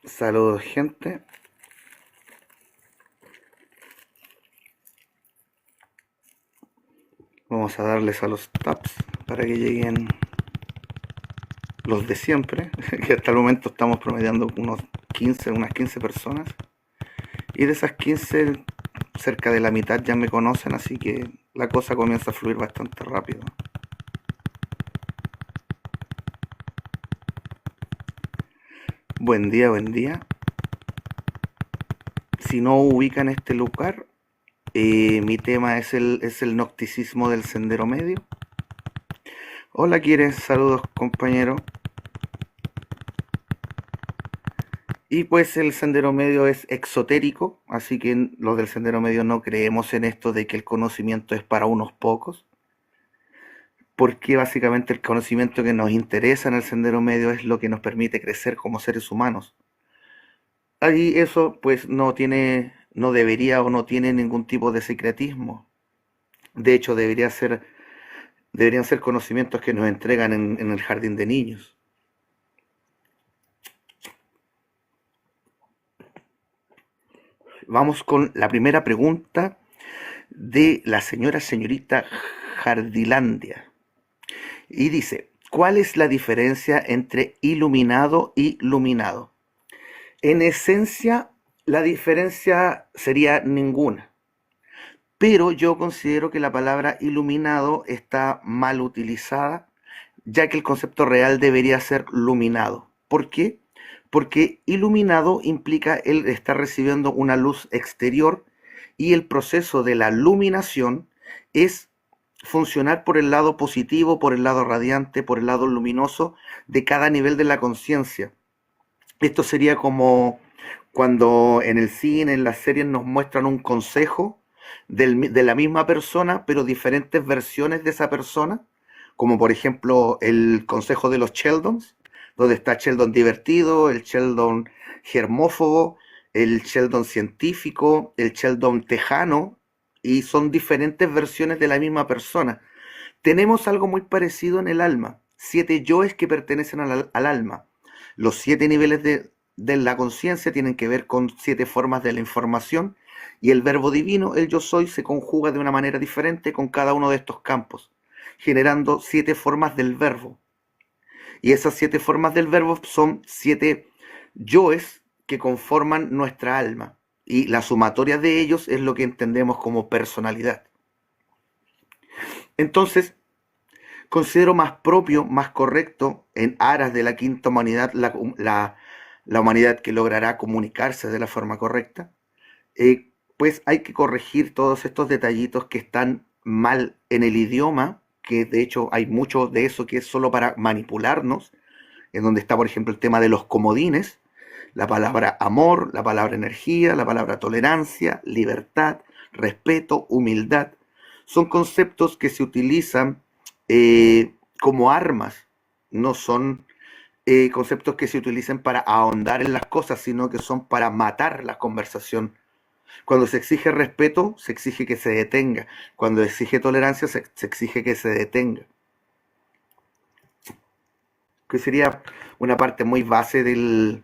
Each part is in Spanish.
Saludos, gente. Vamos a darles a los tabs para que lleguen los de siempre, que hasta el momento estamos promediando unas 15 personas. Y de esas 15, cerca de la mitad ya me conocen, así que la cosa comienza a fluir bastante rápido. Buen día, buen día. Si no ubican este lugar, mi tema es el nocticismo del sendero medio. Hola, ¿quieres? Saludos, compañero. Y pues el sendero medio es exotérico, así que los del sendero medio no creemos en esto de que el conocimiento es para unos pocos, porque básicamente el conocimiento que nos interesa en el sendero medio es lo que nos permite crecer como seres humanos. Ahí eso pues no debería o no tiene ningún tipo de secretismo. De hecho, deberían ser conocimientos que nos entregan en el jardín de niños. Vamos con la primera pregunta de la señorita Jardilandia. Y dice, ¿cuál es la diferencia entre iluminado y luminado? En esencia, la diferencia sería ninguna, pero yo considero que la palabra iluminado está mal utilizada, ya que el concepto real debería ser luminado. ¿Por qué? Porque iluminado implica el estar recibiendo una luz exterior y el proceso de la luminación es funcionar por el lado positivo, por el lado radiante, por el lado luminoso de cada nivel de la conciencia. Esto sería como cuando en el cine, en las series nos muestran un consejo de la misma persona, pero diferentes versiones de esa persona, como por ejemplo el consejo de los Sheldons, donde está Sheldon divertido, el Sheldon germófobo, el Sheldon científico, el Sheldon tejano, y son diferentes versiones de la misma persona. Tenemos algo muy parecido en el alma, 7 yoes que pertenecen al alma. Los 7 niveles de la conciencia tienen que ver con 7 formas de la información y el verbo divino, el yo soy, se conjuga de una manera diferente con cada uno de estos campos, generando 7 formas del verbo. Y esas 7 formas del verbo son 7 yoes que conforman nuestra alma. Y la sumatoria de ellos es lo que entendemos como personalidad. Entonces, considero más propio, más correcto, en aras de la quinta humanidad, la humanidad que logrará comunicarse de la forma correcta, pues hay que corregir todos estos detallitos que están mal en el idioma, que de hecho hay mucho de eso que es solo para manipularnos, en donde está, por ejemplo, el tema de los comodines, la palabra amor, la palabra energía, la palabra tolerancia, libertad, respeto, humildad. Son conceptos que se utilizan como armas, no son conceptos que se utilicen para ahondar en las cosas, sino que son para matar la conversación. Cuando se exige respeto, se exige que se detenga. Cuando se exige tolerancia, se exige que se detenga. Que sería una parte muy base del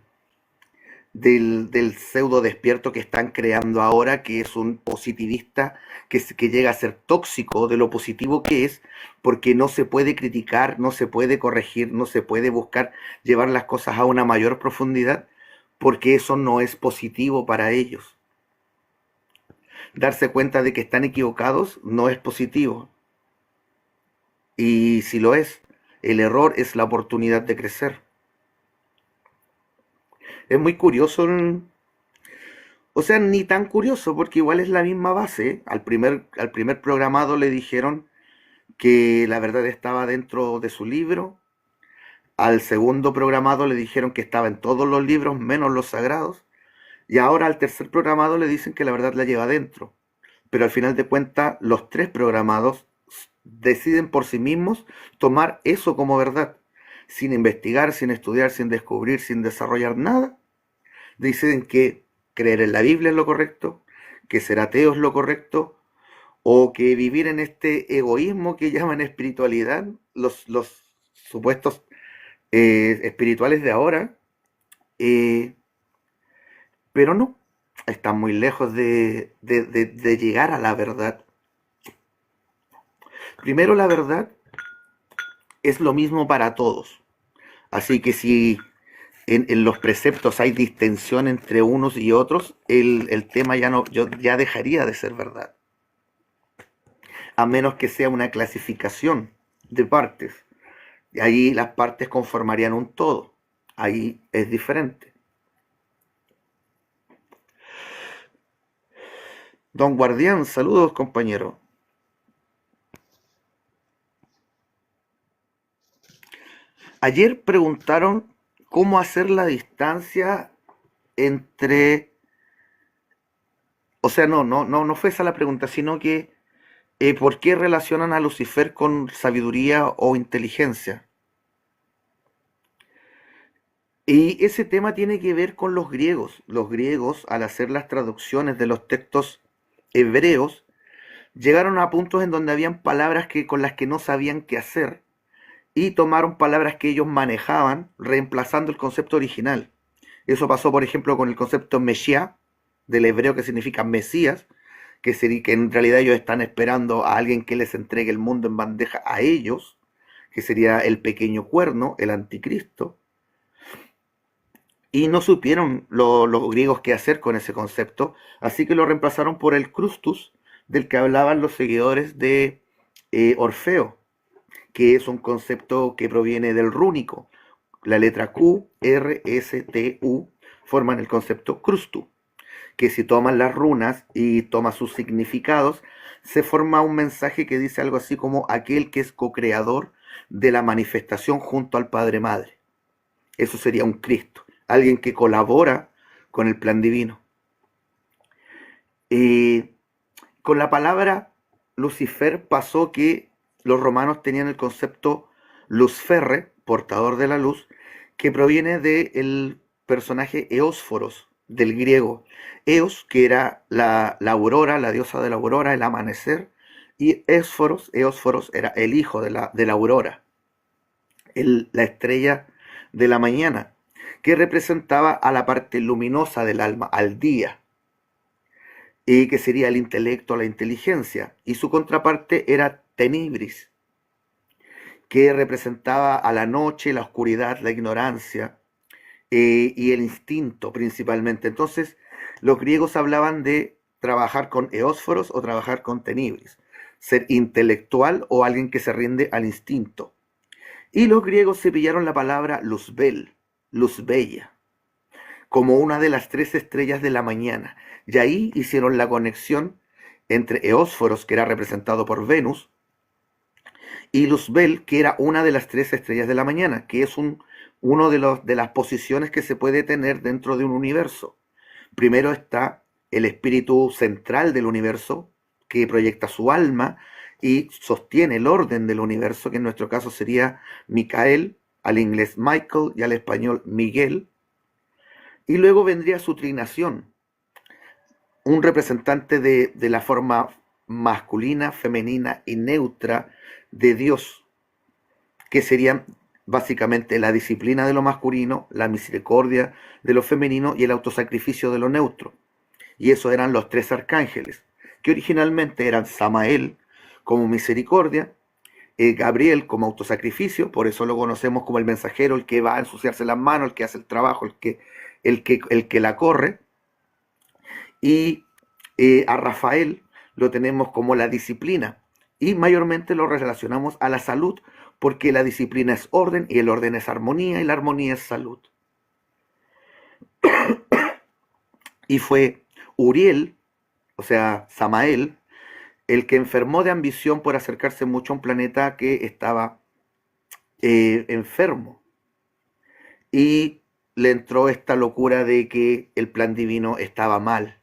pseudo despierto que están creando ahora, que es un positivista que llega a ser tóxico de lo positivo que es, porque no se puede criticar, no se puede corregir, no se puede buscar llevar las cosas a una mayor profundidad, porque eso no es positivo para ellos. Darse cuenta de que están equivocados no es positivo, y si lo es, el error es la oportunidad de crecer. Es muy curioso. O sea, ni tan curioso, porque igual es la misma base. Al primer programado le dijeron que la verdad estaba dentro de su libro. Al segundo programado le dijeron que estaba en todos los libros, menos los sagrados. Y ahora al tercer programado le dicen que la verdad la lleva dentro. Pero al final de cuentas, los 3 programados deciden por sí mismos tomar eso como verdad. Sin investigar, sin estudiar, sin descubrir, sin desarrollar nada. Dicen que creer en la Biblia es lo correcto, que ser ateo es lo correcto, o que vivir en este egoísmo que llaman espiritualidad, los supuestos espirituales de ahora, pero no, están muy lejos de llegar a la verdad. Primero, la verdad es lo mismo para todos. Así que si en los preceptos hay distensión entre unos y otros, el tema ya, no, ya dejaría de ser verdad. A menos que sea una clasificación de partes. Y ahí las partes conformarían un todo. Ahí es diferente. Don Guardián, saludos compañero. Ayer preguntaron cómo hacer la distancia entre... O sea, no fue esa la pregunta, sino que ¿por qué relacionan a Lucifer con sabiduría o inteligencia? Y ese tema tiene que ver con los griegos. Los griegos, al hacer las traducciones de los textos hebreos, llegaron a puntos en donde habían palabras con las que no sabían qué hacer y tomaron palabras que ellos manejaban, reemplazando el concepto original. Eso pasó, por ejemplo, con el concepto Mesías, del hebreo que significa Mesías, que en realidad ellos están esperando a alguien que les entregue el mundo en bandeja a ellos, que sería el pequeño cuerno, el anticristo, y no supieron los griegos qué hacer con ese concepto, así que lo reemplazaron por el Crustus, del que hablaban los seguidores de Orfeo, que es un concepto que proviene del rúnico. La letra Q, R, S, T, U forman el concepto Crustu, que si toman las runas y toman sus significados, se forma un mensaje que dice algo así como aquel que es co-creador de la manifestación junto al Padre Madre. Eso sería un Cristo, alguien que colabora con el plan divino. Y con la palabra Lucifer pasó que los romanos tenían el concepto Luzferre, portador de la luz, que proviene del personaje Eósforos, del griego. Eos, que era la aurora, la diosa de la aurora, el amanecer, y Eósforos era el hijo de la aurora, la estrella de la mañana, que representaba a la parte luminosa del alma, al día, y que sería el intelecto, la inteligencia, y su contraparte era Tenebris, que representaba a la noche, la oscuridad, la ignorancia y el instinto principalmente. Entonces, los griegos hablaban de trabajar con Eósforos o trabajar con Tenebris, ser intelectual o alguien que se rinde al instinto. Y los griegos se pillaron la palabra Luzbel, luz bella, como una de las tres estrellas de la mañana. Y ahí hicieron la conexión entre Eósforos, que era representado por Venus, y Luzbel, que era una de las tres estrellas de la mañana, que es uno de las posiciones que se puede tener dentro de un universo. Primero está el espíritu central del universo, que proyecta su alma y sostiene el orden del universo, que en nuestro caso sería Micael, al inglés Michael y al español Miguel. Y luego vendría su trinación, un representante de la forma masculina, femenina y neutra de Dios, que serían básicamente la disciplina de lo masculino, la misericordia de lo femenino y el autosacrificio de lo neutro. Y esos eran los tres arcángeles, que originalmente eran Samael como misericordia, Gabriel como autosacrificio, por eso lo conocemos como el mensajero, el que va a ensuciarse las manos, el que hace el trabajo, el que la corre, y a Rafael lo tenemos como la disciplina, y mayormente lo relacionamos a la salud, porque la disciplina es orden y el orden es armonía y la armonía es salud. Y fue Uriel, o sea, Samael, el que enfermó de ambición por acercarse mucho a un planeta que estaba enfermo. Y le entró esta locura de que el plan divino estaba mal.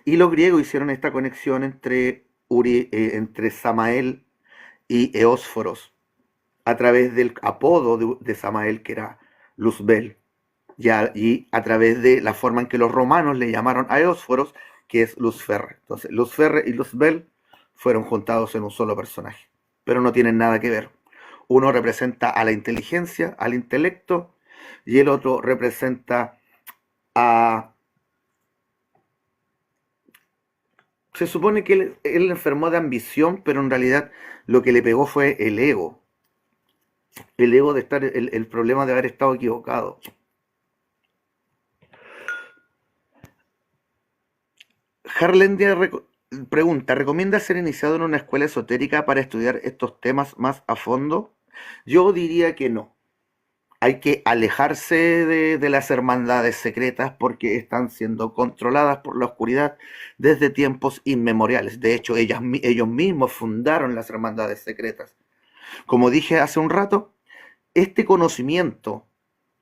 Y los griegos hicieron esta conexión entre Samael y Eósforos, a través del apodo de Samael, que era Luzbel, y a través de la forma en que los romanos le llamaron a Eósforos, que es Luzferre. Entonces, Luzferre y Luzbel fueron juntados en un solo personaje, pero no tienen nada que ver. Uno representa a la inteligencia, al intelecto, y el otro representa a... Se supone que él enfermó de ambición, pero en realidad lo que le pegó fue el ego. El ego de estar, el problema de haber estado equivocado. Harlendia pregunta, ¿recomienda ser iniciado en una escuela esotérica para estudiar estos temas más a fondo? Yo diría que no. Hay que alejarse de las hermandades secretas porque están siendo controladas por la oscuridad desde tiempos inmemoriales. De hecho, ellos mismos fundaron las hermandades secretas. Como dije hace un rato, este conocimiento,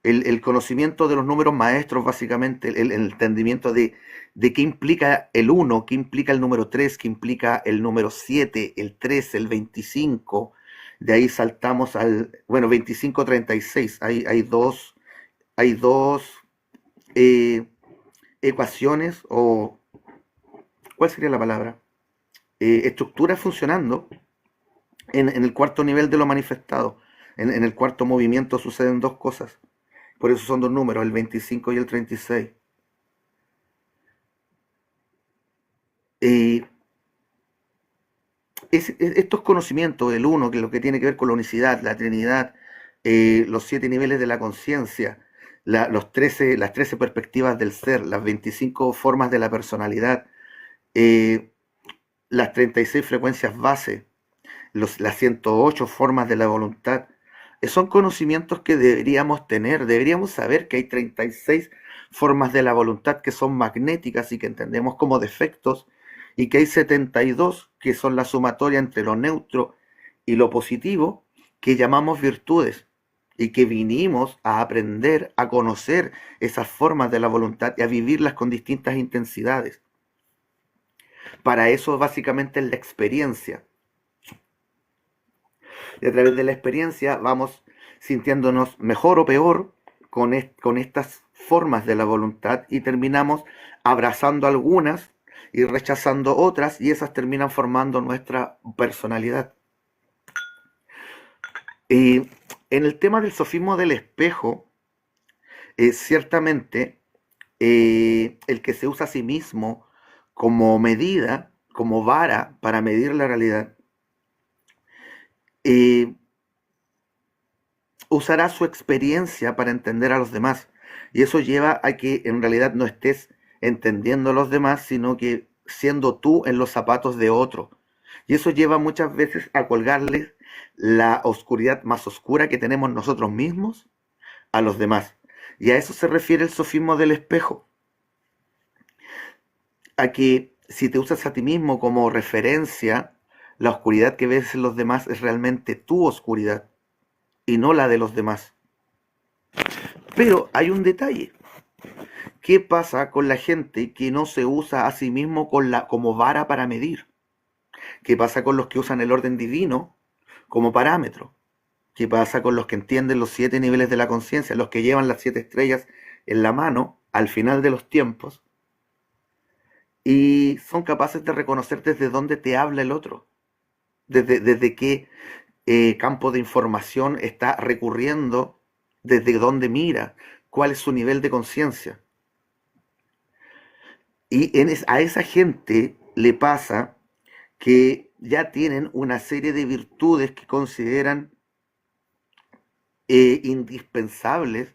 el conocimiento de los números maestros, básicamente, el entendimiento de qué implica el uno, qué implica el número 3, qué implica el número 7, el 13, el 25. De ahí saltamos al, bueno, 25-36. Hay dos eh, ecuaciones, o ¿cuál sería la palabra? Estructuras funcionando en el cuarto nivel de lo manifestado. En el cuarto movimiento suceden dos cosas. Por eso son dos números, el 25 y el 36. Eh, Estos conocimientos, el uno, que es lo que tiene que ver con la unicidad, la Trinidad, los 7 niveles de la conciencia, las 13 perspectivas del ser, las 25 formas de la personalidad, eh, las 36 frecuencias base, las 108 formas de la voluntad, son conocimientos que deberíamos tener, deberíamos saber que hay 36 formas de la voluntad que son magnéticas y que entendemos como defectos, y que hay 72 que son la sumatoria entre lo neutro y lo positivo, que llamamos virtudes, y que vinimos a aprender a conocer esas formas de la voluntad y a vivirlas con distintas intensidades. Para eso básicamente es la experiencia. Y a través de la experiencia vamos sintiéndonos mejor o peor con estas formas de la voluntad, y terminamos abrazando algunas y rechazando otras, y esas terminan formando nuestra personalidad. Y en el tema del sofismo del espejo, ciertamente el que se usa a sí mismo como medida, como vara para medir la realidad, eh, usará su experiencia para entender a los demás. Y eso lleva a que en realidad no estés entendiendo a los demás, sino que siendo tú en los zapatos de otro. Y eso lleva muchas veces a colgarles la oscuridad más oscura que tenemos nosotros mismos a los demás. Y a eso se refiere el sofismo del espejo. A que si te usas a ti mismo como referencia, la oscuridad que ves en los demás es realmente tu oscuridad y no la de los demás. Pero hay un detalle. ¿Qué pasa con la gente que no se usa a sí mismo como vara para medir? ¿Qué pasa con los que usan el orden divino como parámetro? ¿Qué pasa con los que entienden los 7 niveles de la conciencia, los que llevan las 7 estrellas en la mano al final de los tiempos, y son capaces de reconocer desde dónde te habla el otro, desde qué campo de información está recurriendo, desde dónde mira, cuál es su nivel de conciencia? Y a esa gente le pasa que ya tienen una serie de virtudes que consideran indispensables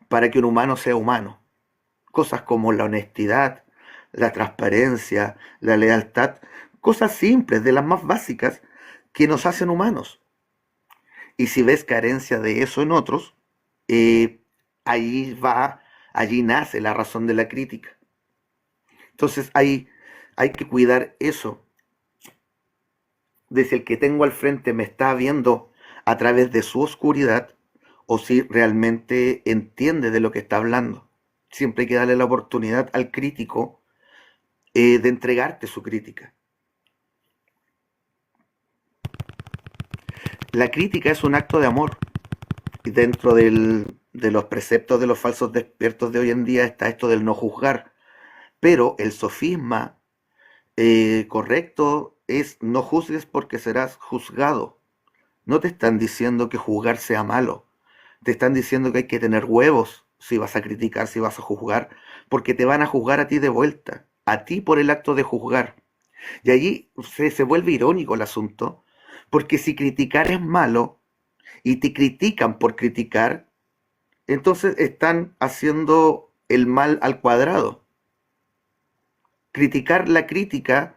para que un humano sea humano. Cosas como la honestidad, la transparencia, la lealtad, cosas simples, de las más básicas, que nos hacen humanos. Y si ves carencia de eso en otros, eh, ahí allí nace la razón de la crítica. Entonces hay que cuidar eso, de si el que tengo al frente me está viendo a través de su oscuridad o si realmente entiende de lo que está hablando. Siempre hay que darle la oportunidad al crítico de entregarte su crítica. La crítica es un acto de amor, y dentro de los preceptos de los falsos despiertos de hoy en día está esto del no juzgar, pero el sofisma correcto es: no juzgues porque serás juzgado. No te están diciendo que juzgar sea malo, te están diciendo que hay que tener huevos si vas a criticar, si vas a juzgar, porque te van a juzgar a ti de vuelta, a ti por el acto de juzgar. Y allí se vuelve irónico el asunto, porque si criticar es malo y te critican por criticar, entonces están haciendo el mal al cuadrado. Criticar la crítica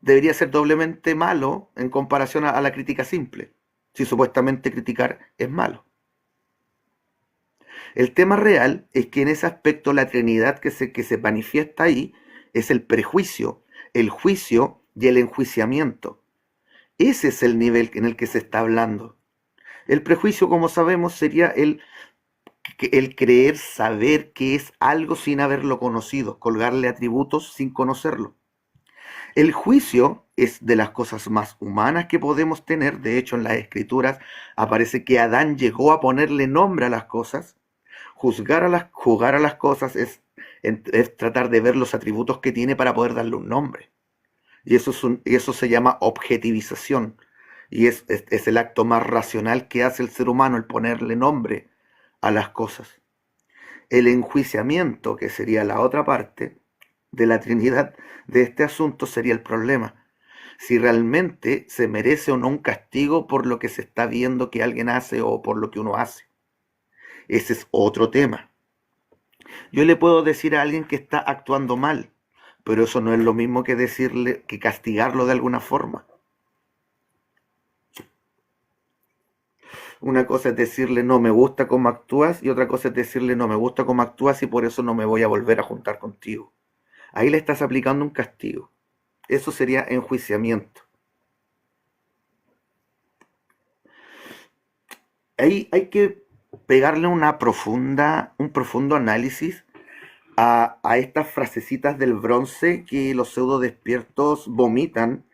debería ser doblemente malo en comparación a la crítica simple, si supuestamente criticar es malo. El tema real es que en ese aspecto la Trinidad que se manifiesta ahí es el prejuicio, el juicio y el enjuiciamiento. Ese es el nivel en el que se está hablando. El prejuicio, como sabemos, sería el creer saber que es algo sin haberlo conocido, colgarle atributos sin conocerlo. El juicio es de las cosas más humanas que podemos tener. De hecho, en las escrituras aparece que Adán llegó a ponerle nombre a las cosas. Jugar a las cosas es tratar de ver los atributos que tiene para poder darle un nombre. Y eso se llama objetivización. Y es el acto más racional que hace el ser humano, el ponerle nombre a las cosas. El enjuiciamiento, que sería la otra parte de la Trinidad de este asunto, sería el problema. Si realmente se merece o no un castigo por lo que se está viendo que alguien hace o por lo que uno hace. Ese es otro tema. Yo le puedo decir a alguien que está actuando mal, pero eso no es lo mismo que decirle, que castigarlo de alguna forma. Una cosa es decirle no me gusta cómo actúas y otra cosa es decirle no me gusta cómo actúas y por eso no me voy a volver a juntar contigo. Ahí le estás aplicando un castigo. Eso sería enjuiciamiento. Ahí hay que pegarle un profundo análisis a estas frasecitas del bronce que los pseudo despiertos vomitan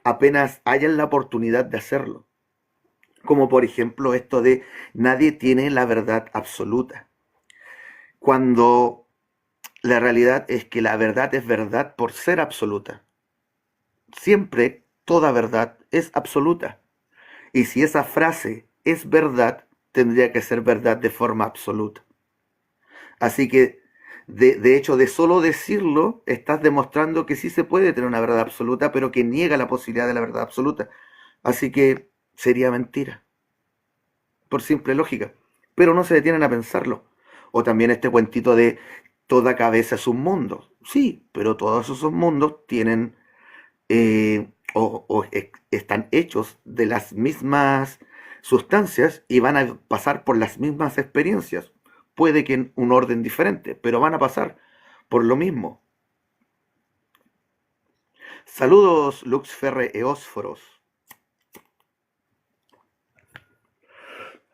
apenas hayan la oportunidad de hacerlo. Como por ejemplo esto de nadie tiene la verdad absoluta. Cuando la realidad es que la verdad es verdad por ser absoluta. Siempre toda verdad es absoluta. Y si esa frase es verdad, tendría que ser verdad de forma absoluta. Así que, de hecho, de solo decirlo, estás demostrando que sí se puede tener una verdad absoluta, pero que niega la posibilidad de la verdad absoluta. Así que sería mentira, por simple lógica. Pero no se detienen a pensarlo. O también este cuentito de toda cabeza es un mundo. Sí, pero todos esos mundos tienen están hechos de las mismas sustancias y van a pasar por las mismas experiencias. Puede que en un orden diferente, pero van a pasar por lo mismo. Saludos, Lux Ferre Eósforos.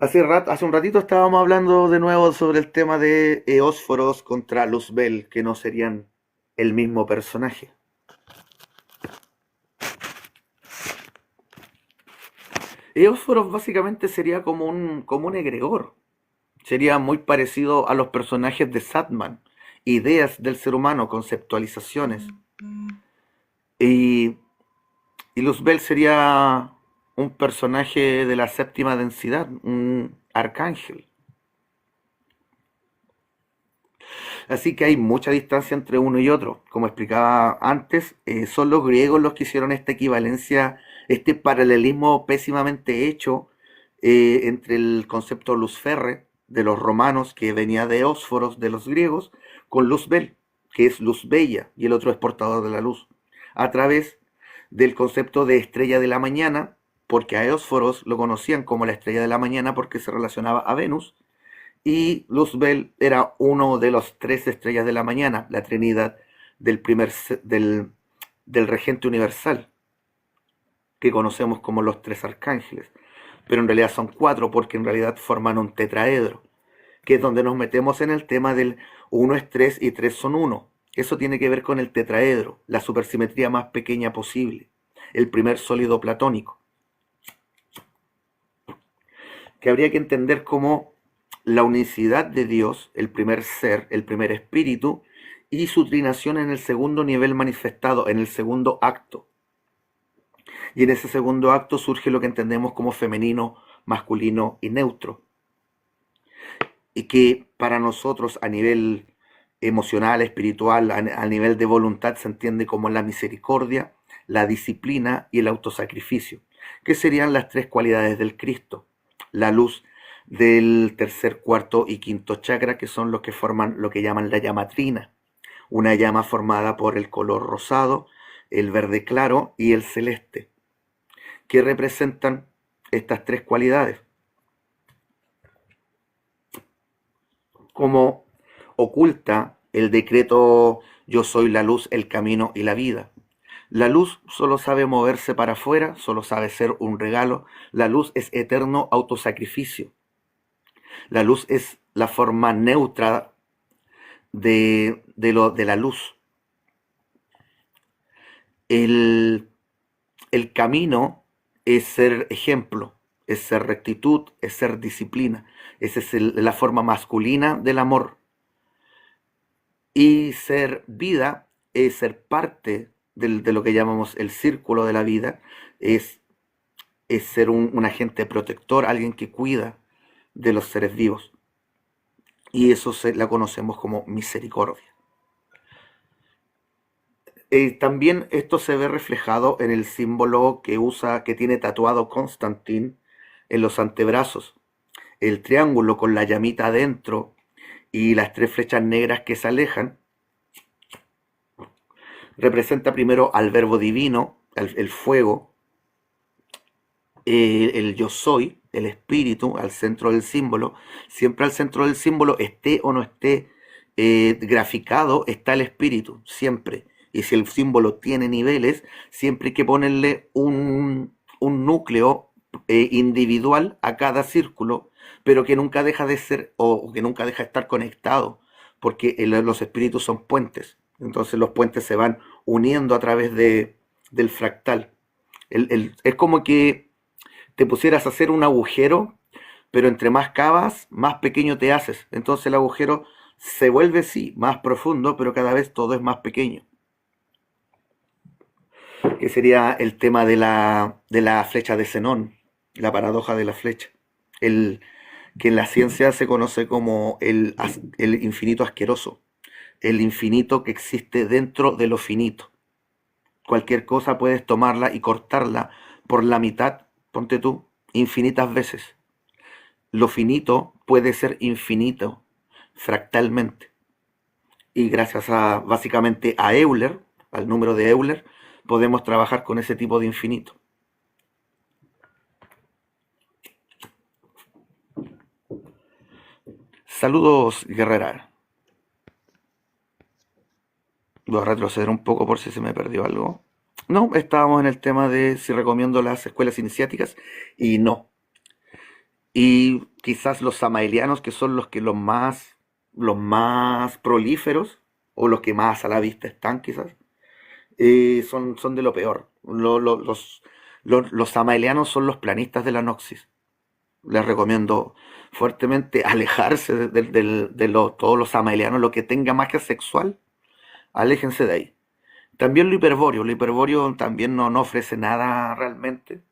Hace un ratito estábamos hablando de nuevo sobre el tema de Eósforos contra Luzbel, que no serían el mismo personaje. Eósforos básicamente sería como un egregor. Sería muy parecido a los personajes de Satman, ideas del ser humano, conceptualizaciones. Y, y Luzbel sería un personaje de la séptima densidad, un arcángel. Así que hay mucha distancia entre uno y otro. Como explicaba antes, son los griegos los que hicieron esta equivalencia, este paralelismo pésimamente hecho entre el concepto Luzferre de los romanos, que venía de Ósforos de los griegos, con Luzbel, que es luz bella, y el otro es portador de la luz, a través del concepto de estrella de la mañana, porque a Ósforos lo conocían como la estrella de la mañana porque se relacionaba a Venus, y Luzbel era uno de los tres estrellas de la mañana, la trinidad del regente universal, que conocemos como los tres arcángeles, pero en realidad son cuatro porque en realidad forman un tetraedro, que es donde nos metemos en el tema del uno es tres y tres son uno. Eso tiene que ver con el tetraedro, la supersimetría más pequeña posible, el primer sólido platónico, que habría que entender como la unicidad de Dios, el primer ser, el primer espíritu, y su trinación en el segundo nivel manifestado, en el segundo acto. Y en ese segundo acto surge lo que entendemos como femenino, masculino y neutro. y que para nosotros a nivel emocional, espiritual, a nivel de voluntad se entiende como la misericordia, la disciplina y el autosacrificio, que serían las tres cualidades del Cristo. La luz del tercer, cuarto y quinto chakra, que son los que forman lo que llaman la llama trina, una llama formada por el color rosado, el verde claro y el celeste, que representan estas tres cualidades. Como oculta el decreto yo soy la luz, el camino y la vida. La luz solo sabe moverse para afuera, solo sabe ser un regalo. La luz es eterno autosacrificio. La luz es la forma neutra de la luz. El camino es ser ejemplo, es ser rectitud, es ser disciplina. Esa es la forma masculina del amor. Y ser vida es ser parte de lo que llamamos el círculo de la vida, es ser un agente protector, alguien que cuida de los seres vivos. Y eso la conocemos como misericordia. También esto se ve reflejado en el símbolo que tiene tatuado Constantin en los antebrazos. El triángulo con la llamita adentro y las tres flechas negras que se alejan representa primero al verbo divino, el fuego, el yo soy, el espíritu, al centro del símbolo. Siempre al centro del símbolo, esté o no esté graficado, está el espíritu, siempre. Y si el símbolo tiene niveles, siempre hay que ponerle un núcleo individual a cada círculo, pero que nunca deja de ser o que nunca deja de estar conectado, porque los espíritus son puentes. Entonces los puentes se van uniendo a través del fractal. Es como que te pusieras a hacer un agujero, pero entre más cavas, más pequeño te haces. Entonces el agujero se vuelve, sí, más profundo, pero cada vez todo es más pequeño. Que sería el tema de la flecha de Zenón, la paradoja de la flecha. Que en la ciencia se conoce como el infinito asqueroso, el infinito que existe dentro de lo finito. Cualquier cosa puedes tomarla y cortarla por la mitad, ponte tú, infinitas veces. Lo finito puede ser infinito, fractalmente. Y gracias básicamente a Euler, al número de Euler, podemos trabajar con ese tipo de infinito. Saludos, guerrera. Voy a retroceder un poco por si se me perdió algo. No, estábamos en el tema de si recomiendo las escuelas iniciáticas y no. Y quizás los samaelianos, que son los más prolíferos o los que más a la vista están quizás, son de lo peor. Los samaelianos son los planistas de la Noxis. Les recomiendo fuertemente alejarse todos los samaelianos, lo que tenga magia sexual, aléjense de ahí. También lo hiperbóreo también no ofrece nada realmente.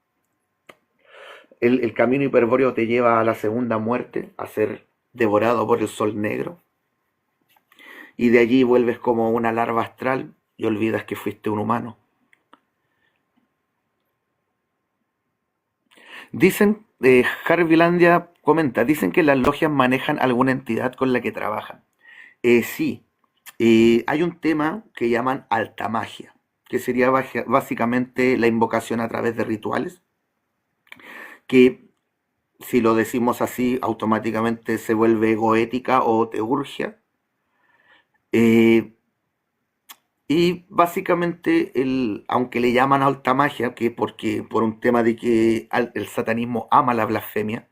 El camino hiperbóreo te lleva a la segunda muerte, a ser devorado por el sol negro. Y de allí vuelves como una larva astral y olvidas que fuiste un humano. Dicen, Harvilandia comenta, dicen que las logias manejan alguna entidad con la que trabajan. Sí, hay un tema que llaman alta magia, que sería básicamente la invocación a través de rituales, que si lo decimos así automáticamente se vuelve goética o teurgia. Y básicamente, aunque le llaman alta magia, que porque por un tema de que el satanismo ama la blasfemia,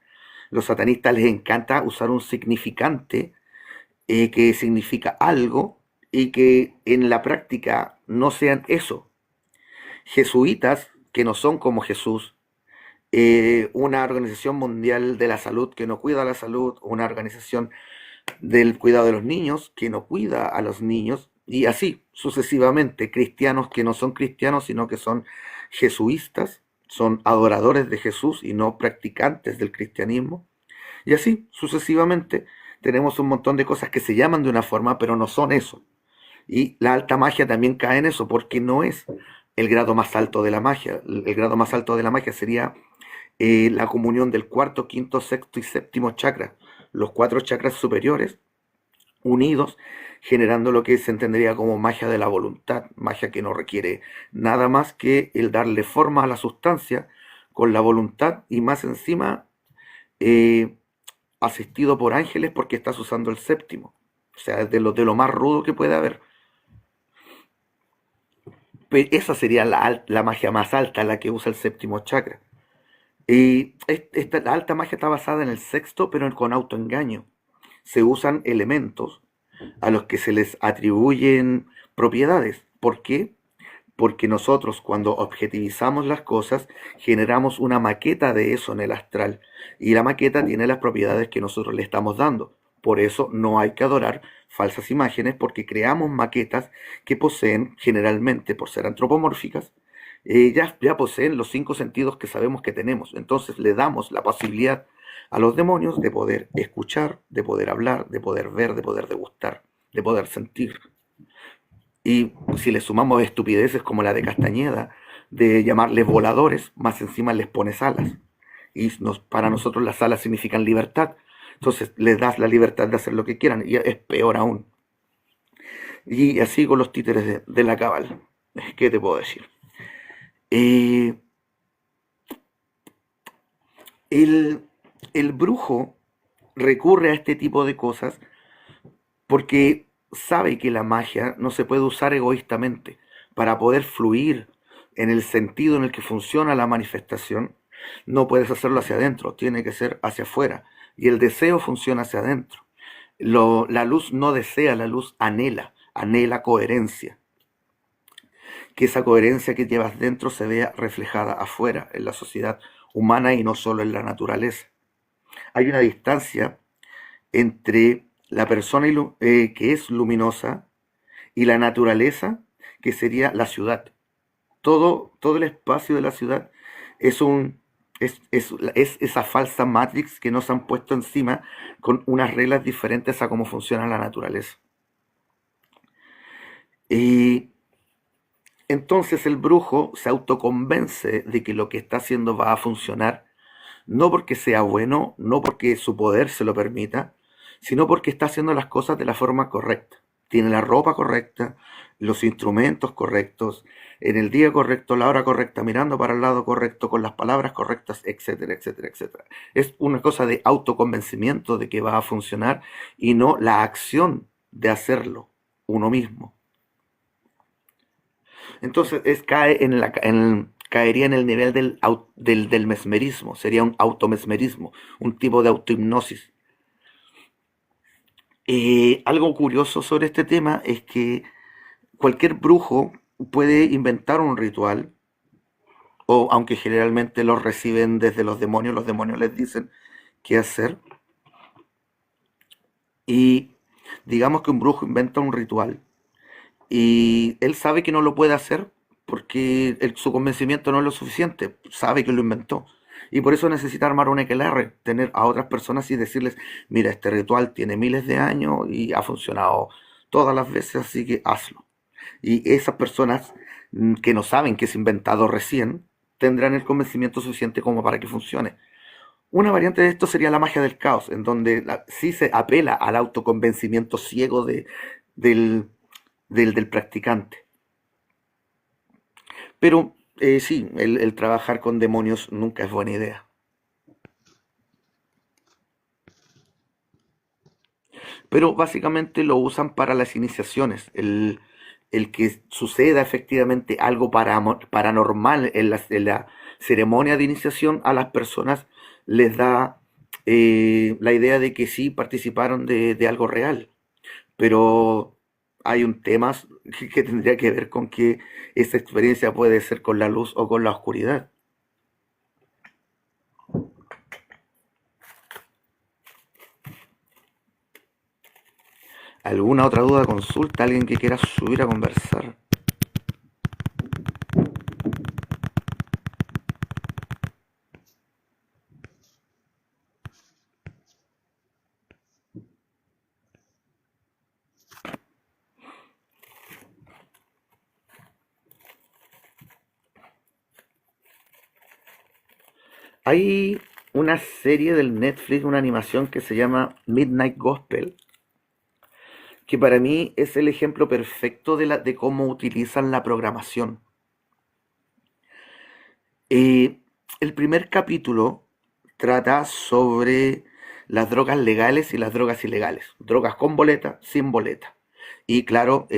los satanistas les encanta usar un significante que significa algo y que en la práctica no sean eso. Jesuitas, que no son como Jesús, una organización mundial de la salud que no cuida la salud, una organización del cuidado de los niños que no cuida a los niños, y así sucesivamente, cristianos que no son cristianos, sino que son jesuistas, son adoradores de Jesús y no practicantes del cristianismo, y así sucesivamente tenemos un montón de cosas que se llaman de una forma, pero no son eso. Y la alta magia también cae en eso, porque no es el grado más alto de la magia. El grado más alto de la magia sería la comunión del cuarto, quinto, sexto y séptimo chakra. Los cuatro chakras superiores unidos, generando lo que se entendería como magia de la voluntad, magia que no requiere nada más que el darle forma a la sustancia con la voluntad y más encima eh, asistido por ángeles porque estás usando el séptimo. O sea, es de lo más rudo que puede haber. Esa sería la magia más alta, la que usa el séptimo chakra. Y la alta magia está basada en el sexto, pero con autoengaño. Se usan elementos a los que se les atribuyen propiedades. ¿Por qué? Porque nosotros cuando objetivizamos las cosas generamos una maqueta de eso en el astral y la maqueta tiene las propiedades que nosotros le estamos dando. Por eso no hay que adorar falsas imágenes porque creamos maquetas que poseen generalmente, por ser antropomórficas, ya poseen los cinco sentidos que sabemos que tenemos. Entonces le damos la posibilidad a los demonios de poder escuchar, de poder hablar, de poder ver, de poder degustar, de poder sentir. Y si le sumamos estupideces como la de Castañeda, de llamarles voladores, más encima les pones alas. Y para nosotros las alas significan libertad. Entonces les das la libertad de hacer lo que quieran. Y es peor aún. Y así con los títeres de la cabal. ¿Qué te puedo decir? Eh, el, el brujo recurre a este tipo de cosas porque sabe que la magia no se puede usar egoístamente. Para poder fluir en el sentido en el que funciona la manifestación, no puedes hacerlo hacia adentro, tiene que ser hacia afuera. Y el deseo funciona hacia adentro. La luz no desea, la luz anhela, anhela coherencia. Que esa coherencia que llevas dentro se vea reflejada afuera, en la sociedad humana y no solo en la naturaleza. Hay una distancia entre la persona que es luminosa y la naturaleza, que sería la ciudad. Todo el espacio de la ciudad es es esa falsa matrix que nos han puesto encima con unas reglas diferentes a cómo funciona la naturaleza. Y entonces el brujo se autoconvence de que lo que está haciendo va a funcionar, no porque sea bueno, no porque su poder se lo permita, sino porque está haciendo las cosas de la forma correcta. Tiene la ropa correcta, los instrumentos correctos, en el día correcto, la hora correcta, mirando para el lado correcto, con las palabras correctas, etcétera, etcétera, etcétera. Es una cosa de autoconvencimiento de que va a funcionar y no la acción de hacerlo uno mismo. Entonces caería en el nivel del mesmerismo, sería un automesmerismo, un tipo de autohipnosis. Algo curioso sobre este tema es que cualquier brujo puede inventar un ritual, o aunque generalmente los reciben desde los demonios les dicen qué hacer, y digamos que un brujo inventa un ritual y él sabe que no lo puede hacer porque su convencimiento no es lo suficiente, sabe que lo inventó. Y por eso necesita armar un aquelarre, tener a otras personas y decirles, mira, este ritual tiene miles de años y ha funcionado todas las veces, así que hazlo. Y esas personas que no saben que es inventado recién, tendrán el convencimiento suficiente como para que funcione. Una variante de esto sería la magia del caos, en donde sí se apela al autoconvencimiento ciego del, del practicante. Pero sí, el trabajar con demonios nunca es buena idea. Pero básicamente lo usan para las iniciaciones. El que suceda efectivamente algo paranormal en la ceremonia de iniciación a las personas les da la idea de que sí participaron de algo real. Pero hay un tema que tendría que ver con que esa experiencia puede ser con la luz o con la oscuridad. ¿Alguna otra duda, consulta? ¿Alguien que quiera subir a conversar? Hay una serie del Netflix, una animación que se llama Midnight Gospel, que para mí es el ejemplo perfecto de cómo utilizan la programación. Eh, el primer capítulo trata sobre las drogas legales y las drogas ilegales. Drogas con boleta, sin boleta. Y claro,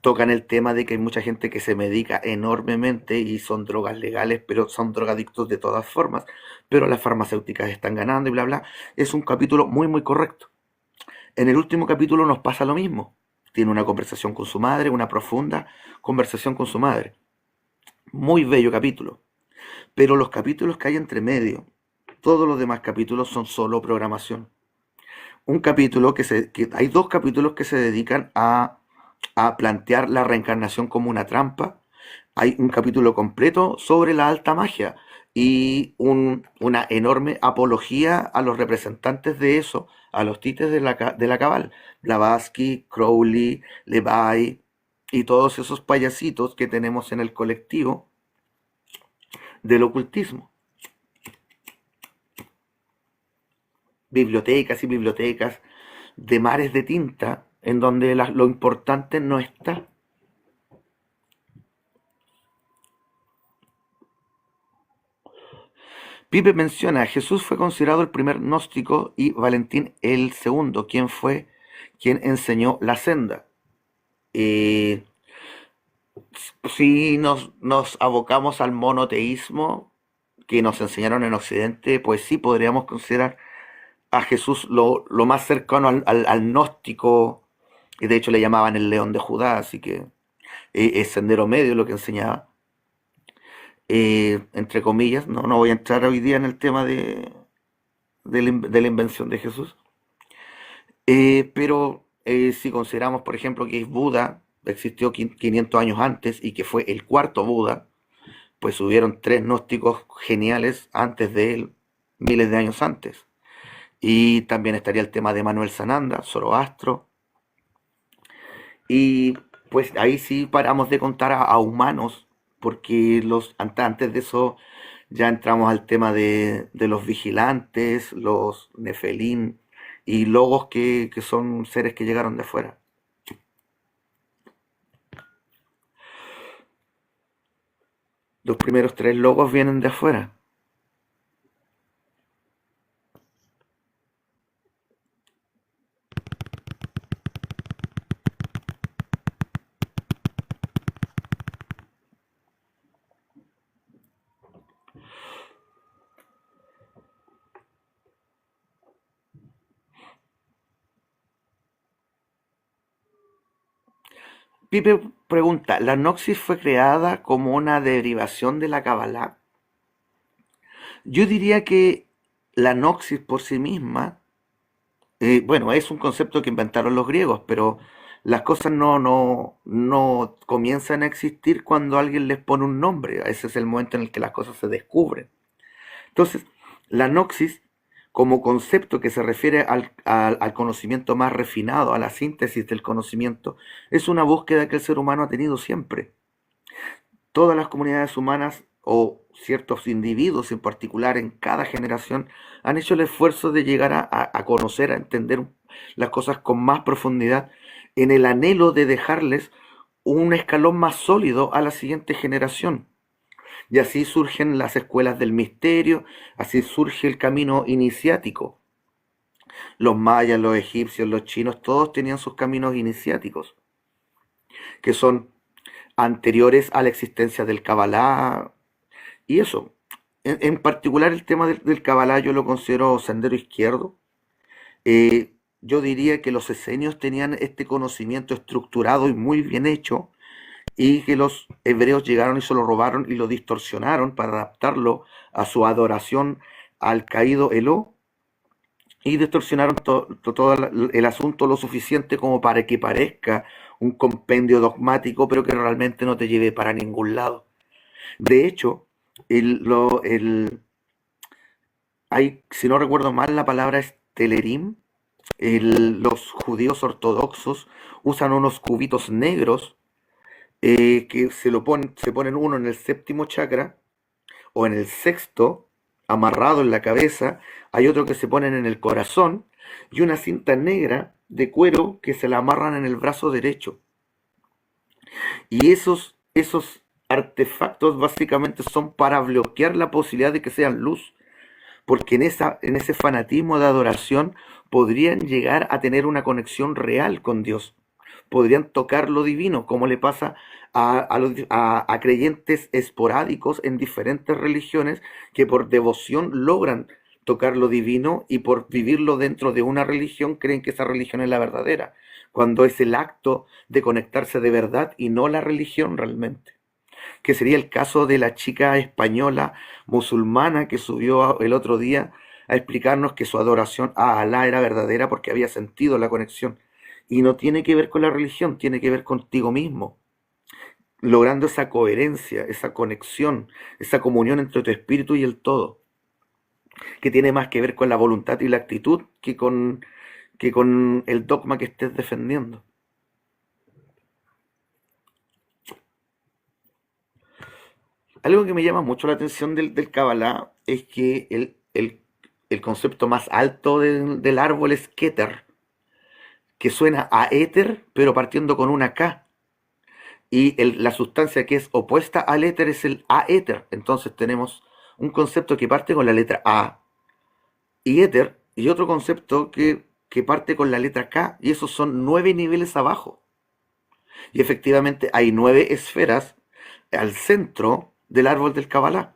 tocan el tema de que hay mucha gente que se medica enormemente y son drogas legales, pero son drogadictos de todas formas. Pero las farmacéuticas están ganando y bla, bla. Es un capítulo muy, muy correcto. En el último capítulo nos pasa lo mismo. Tiene una conversación con su madre, una profunda conversación con su madre. Muy bello capítulo. Pero los capítulos que hay entre medio, todos los demás capítulos son solo programación. Un capítulo que hay dos capítulos que se dedican a plantear la reencarnación como una trampa. Hay un capítulo completo sobre la alta magia y una enorme apología a los representantes de eso, a los títeres de la cabal, Blavatsky, Crowley, Levi y todos esos payasitos que tenemos en el colectivo del ocultismo. Bibliotecas y bibliotecas de mares de tinta en donde lo importante no está. Pipe menciona, Jesús fue considerado el primer gnóstico y Valentín el segundo, quien fue quien enseñó la senda. Eh, si nos abocamos al monoteísmo que nos enseñaron en Occidente, pues sí podríamos considerar a Jesús lo más cercano al gnóstico, y de hecho le llamaban el león de Judá, así que es sendero medio lo que enseñaba. Entre comillas, no voy a entrar hoy día en el tema de la invención de Jesús. Pero si consideramos, por ejemplo, que Buda existió 500 años antes y que fue el cuarto Buda, pues hubieron tres gnósticos geniales antes de él, miles de años antes. Y también estaría el tema de Manuel Sananda, Zoroastro. Y pues ahí sí paramos de contar a humanos, porque antes de eso ya entramos al tema de los vigilantes, los nefelín y logos que son seres que llegaron de afuera. Los primeros tres logos vienen de afuera. Pipe pregunta, ¿la Noxis fue creada como una derivación de la Kabbalah? Yo diría que la Noxis por sí misma, bueno, es un concepto que inventaron los griegos, pero las cosas no comienzan a existir cuando alguien les pone un nombre. Ese es el momento en el que las cosas se descubren. Entonces, la Noxis, como concepto que se refiere al conocimiento más refinado, a la síntesis del conocimiento, es una búsqueda que el ser humano ha tenido siempre. Todas las comunidades humanas o ciertos individuos en particular en cada generación han hecho el esfuerzo de llegar a conocer, a entender las cosas con más profundidad en el anhelo de dejarles un escalón más sólido a la siguiente generación. Y así surgen las escuelas del misterio, así surge el camino iniciático. Los mayas, los egipcios, los chinos, todos tenían sus caminos iniciáticos, que son anteriores a la existencia del Kabbalah. Y eso, en particular el tema del Kabbalah yo lo considero sendero izquierdo. Yo diría que los esenios tenían este conocimiento estructurado y muy bien hecho, y que los hebreos llegaron y se lo robaron y lo distorsionaron para adaptarlo a su adoración al caído Eló, y distorsionaron todo el asunto lo suficiente como para que parezca un compendio dogmático, pero que realmente no te lleve para ningún lado. De hecho, si no recuerdo mal, la palabra es telerim. Los judíos ortodoxos usan unos cubitos negros, que se ponen uno en el séptimo chakra o en el sexto, amarrado en la cabeza, hay otro que se ponen en el corazón y una cinta negra de cuero que se la amarran en el brazo derecho. Y esos artefactos básicamente son para bloquear la posibilidad de que sean luz, porque en ese fanatismo de adoración podrían llegar a tener una conexión real con Dios, podrían tocar lo divino, como le pasa a creyentes esporádicos en diferentes religiones que por devoción logran tocar lo divino y por vivirlo dentro de una religión creen que esa religión es la verdadera, cuando es el acto de conectarse de verdad y no la religión realmente, que sería el caso de la chica española musulmana que subió el otro día a explicarnos que su adoración a Alá era verdadera porque había sentido la conexión. Y no tiene que ver con la religión, tiene que ver contigo mismo, logrando esa coherencia, esa conexión, esa comunión entre tu espíritu y el todo, que tiene más que ver con la voluntad y la actitud que con el dogma que estés defendiendo. Algo que me llama mucho la atención del Kabbalah es que el concepto más alto del árbol es Keter, que suena a éter, pero partiendo con una K. Y la sustancia que es opuesta al éter es el aéter. Entonces tenemos un concepto que parte con la letra A y éter, y otro concepto que parte con la letra K, y esos son 9 niveles abajo. Y efectivamente hay 9 esferas al centro del árbol del Kabbalah.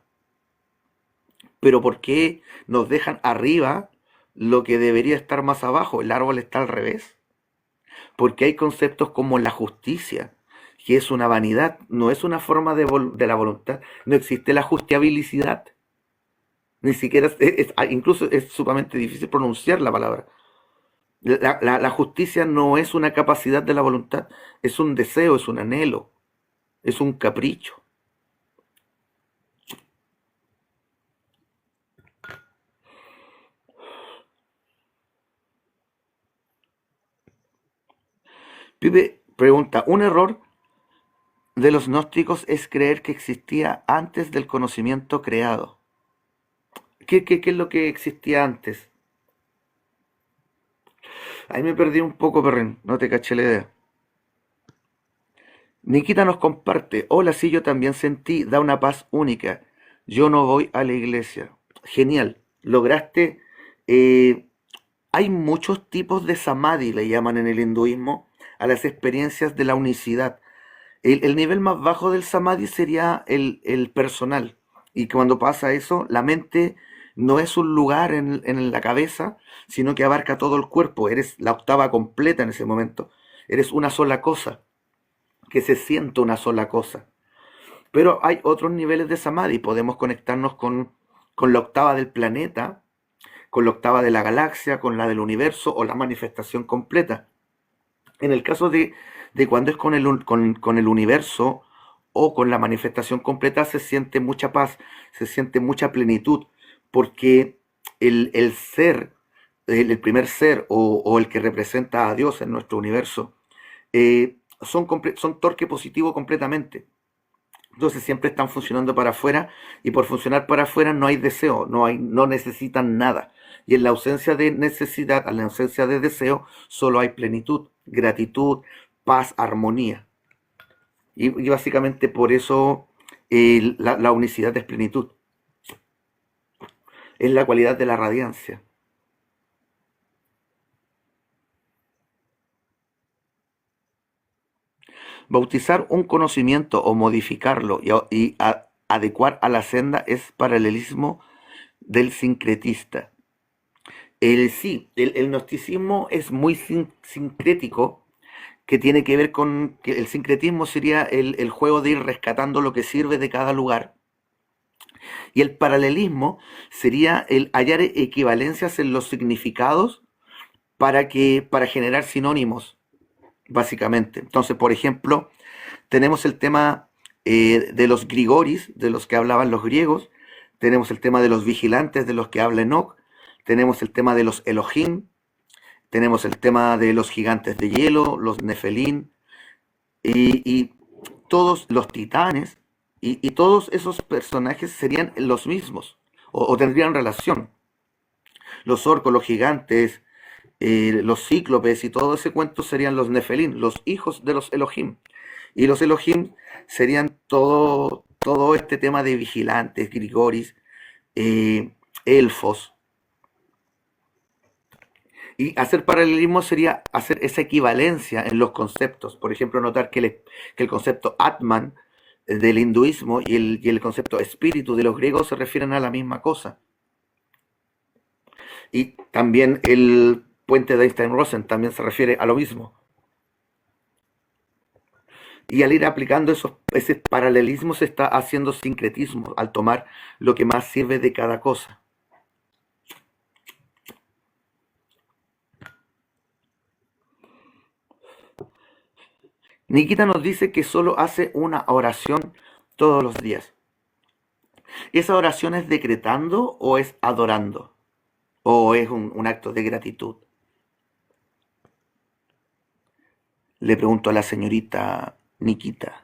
Pero ¿por qué nos dejan arriba lo que debería estar más abajo? El árbol está al revés. Porque hay conceptos como la justicia, que es una vanidad, no es una forma de la voluntad, no existe la justiabilidad, ni siquiera incluso es sumamente difícil pronunciar la palabra. La justicia no es una capacidad de la voluntad, es un deseo, es un anhelo, es un capricho. Pipe pregunta, un error de los gnósticos es creer que existía antes del conocimiento creado. ¿Qué es lo que existía antes? Ahí me perdí un poco, perren, no te caché la idea. Nikita nos comparte, hola, sí, yo también sentí, da una paz única. Yo no voy a la iglesia. Genial, lograste... eh, hay muchos tipos de samadhi, le llaman en el hinduismo, a las experiencias de la unicidad. El nivel más bajo del samadhi sería el personal. Y cuando pasa eso, la mente no es un lugar en la cabeza, sino que abarca todo el cuerpo. Eres la octava completa en ese momento. Eres una sola cosa, que se siente una sola cosa. Pero hay otros niveles de samadhi. Podemos conectarnos con la octava del planeta, con la octava de la galaxia, con la del universo o la manifestación completa. En el caso de cuando es con el universo o con la manifestación completa, se siente mucha paz, se siente mucha plenitud, porque el ser, el primer ser o el que representa a Dios en nuestro universo, son torque positivo completamente. Entonces siempre están funcionando para afuera y por funcionar para afuera no hay deseo, no necesitan nada. Y en la ausencia de necesidad, en la ausencia de deseo, solo hay plenitud, gratitud, paz, armonía. Y básicamente por eso la unicidad es plenitud, es la cualidad de la radiancia. Bautizar un conocimiento o modificarlo y adecuar a la senda es paralelismo del sincretista. Sí, el gnosticismo es muy sincrético, que tiene que ver con que el sincretismo sería el juego de ir rescatando lo que sirve de cada lugar. Y el paralelismo sería el hallar equivalencias en los significados para generar sinónimos, básicamente. Entonces, por ejemplo, tenemos el tema de los grigoris, de los que hablaban los griegos, tenemos el tema de los vigilantes, de los que habla Enoch, tenemos el tema de los Elohim, tenemos el tema de los gigantes de hielo, los Nefelín, y todos los titanes, y todos esos personajes serían los mismos, o tendrían relación. Los orcos, los gigantes, los cíclopes y todo ese cuento serían los Nefelín, los hijos de los Elohim. Y los Elohim serían todo este tema de vigilantes, grigoris, elfos. Y hacer paralelismo sería hacer esa equivalencia en los conceptos. Por ejemplo, notar que el concepto Atman del hinduismo y el concepto espíritu de los griegos se refieren a la misma cosa. Y también el puente de Einstein-Rosen también se refiere a lo mismo. Y al ir aplicando ese paralelismo se está haciendo sincretismo, al tomar lo que más sirve de cada cosa. Nikita nos dice que solo hace una oración todos los días. ¿Esa oración es decretando o es adorando? ¿O es un acto de gratitud? Le pregunto a la señorita Nikita.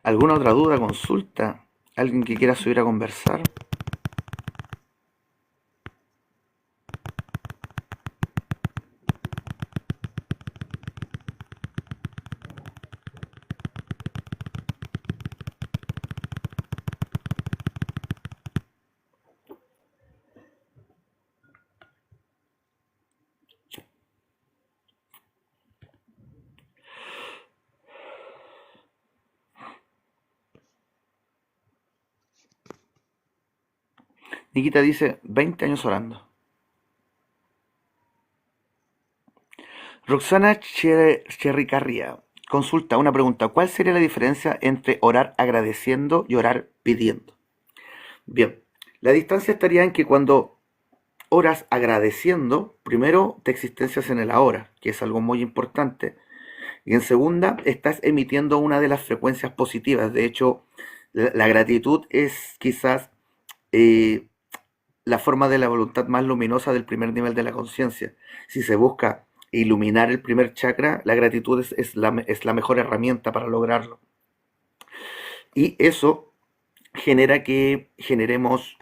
¿Alguna otra duda, consulta? ¿Alguien que quiera subir a conversar? Nikita dice 20 años orando. Roxana Cherricarria consulta una pregunta. ¿Cuál sería la diferencia entre orar agradeciendo y orar pidiendo? Bien, la distancia estaría en que cuando oras agradeciendo, primero te existencias en el ahora, que es algo muy importante. Y en segunda, estás emitiendo una de las frecuencias positivas. De hecho, la gratitud es quizás eh, la forma de la voluntad más luminosa del primer nivel de la conciencia. Si se busca iluminar el primer chakra, la gratitud es la mejor herramienta para lograrlo. Y eso genera que generemos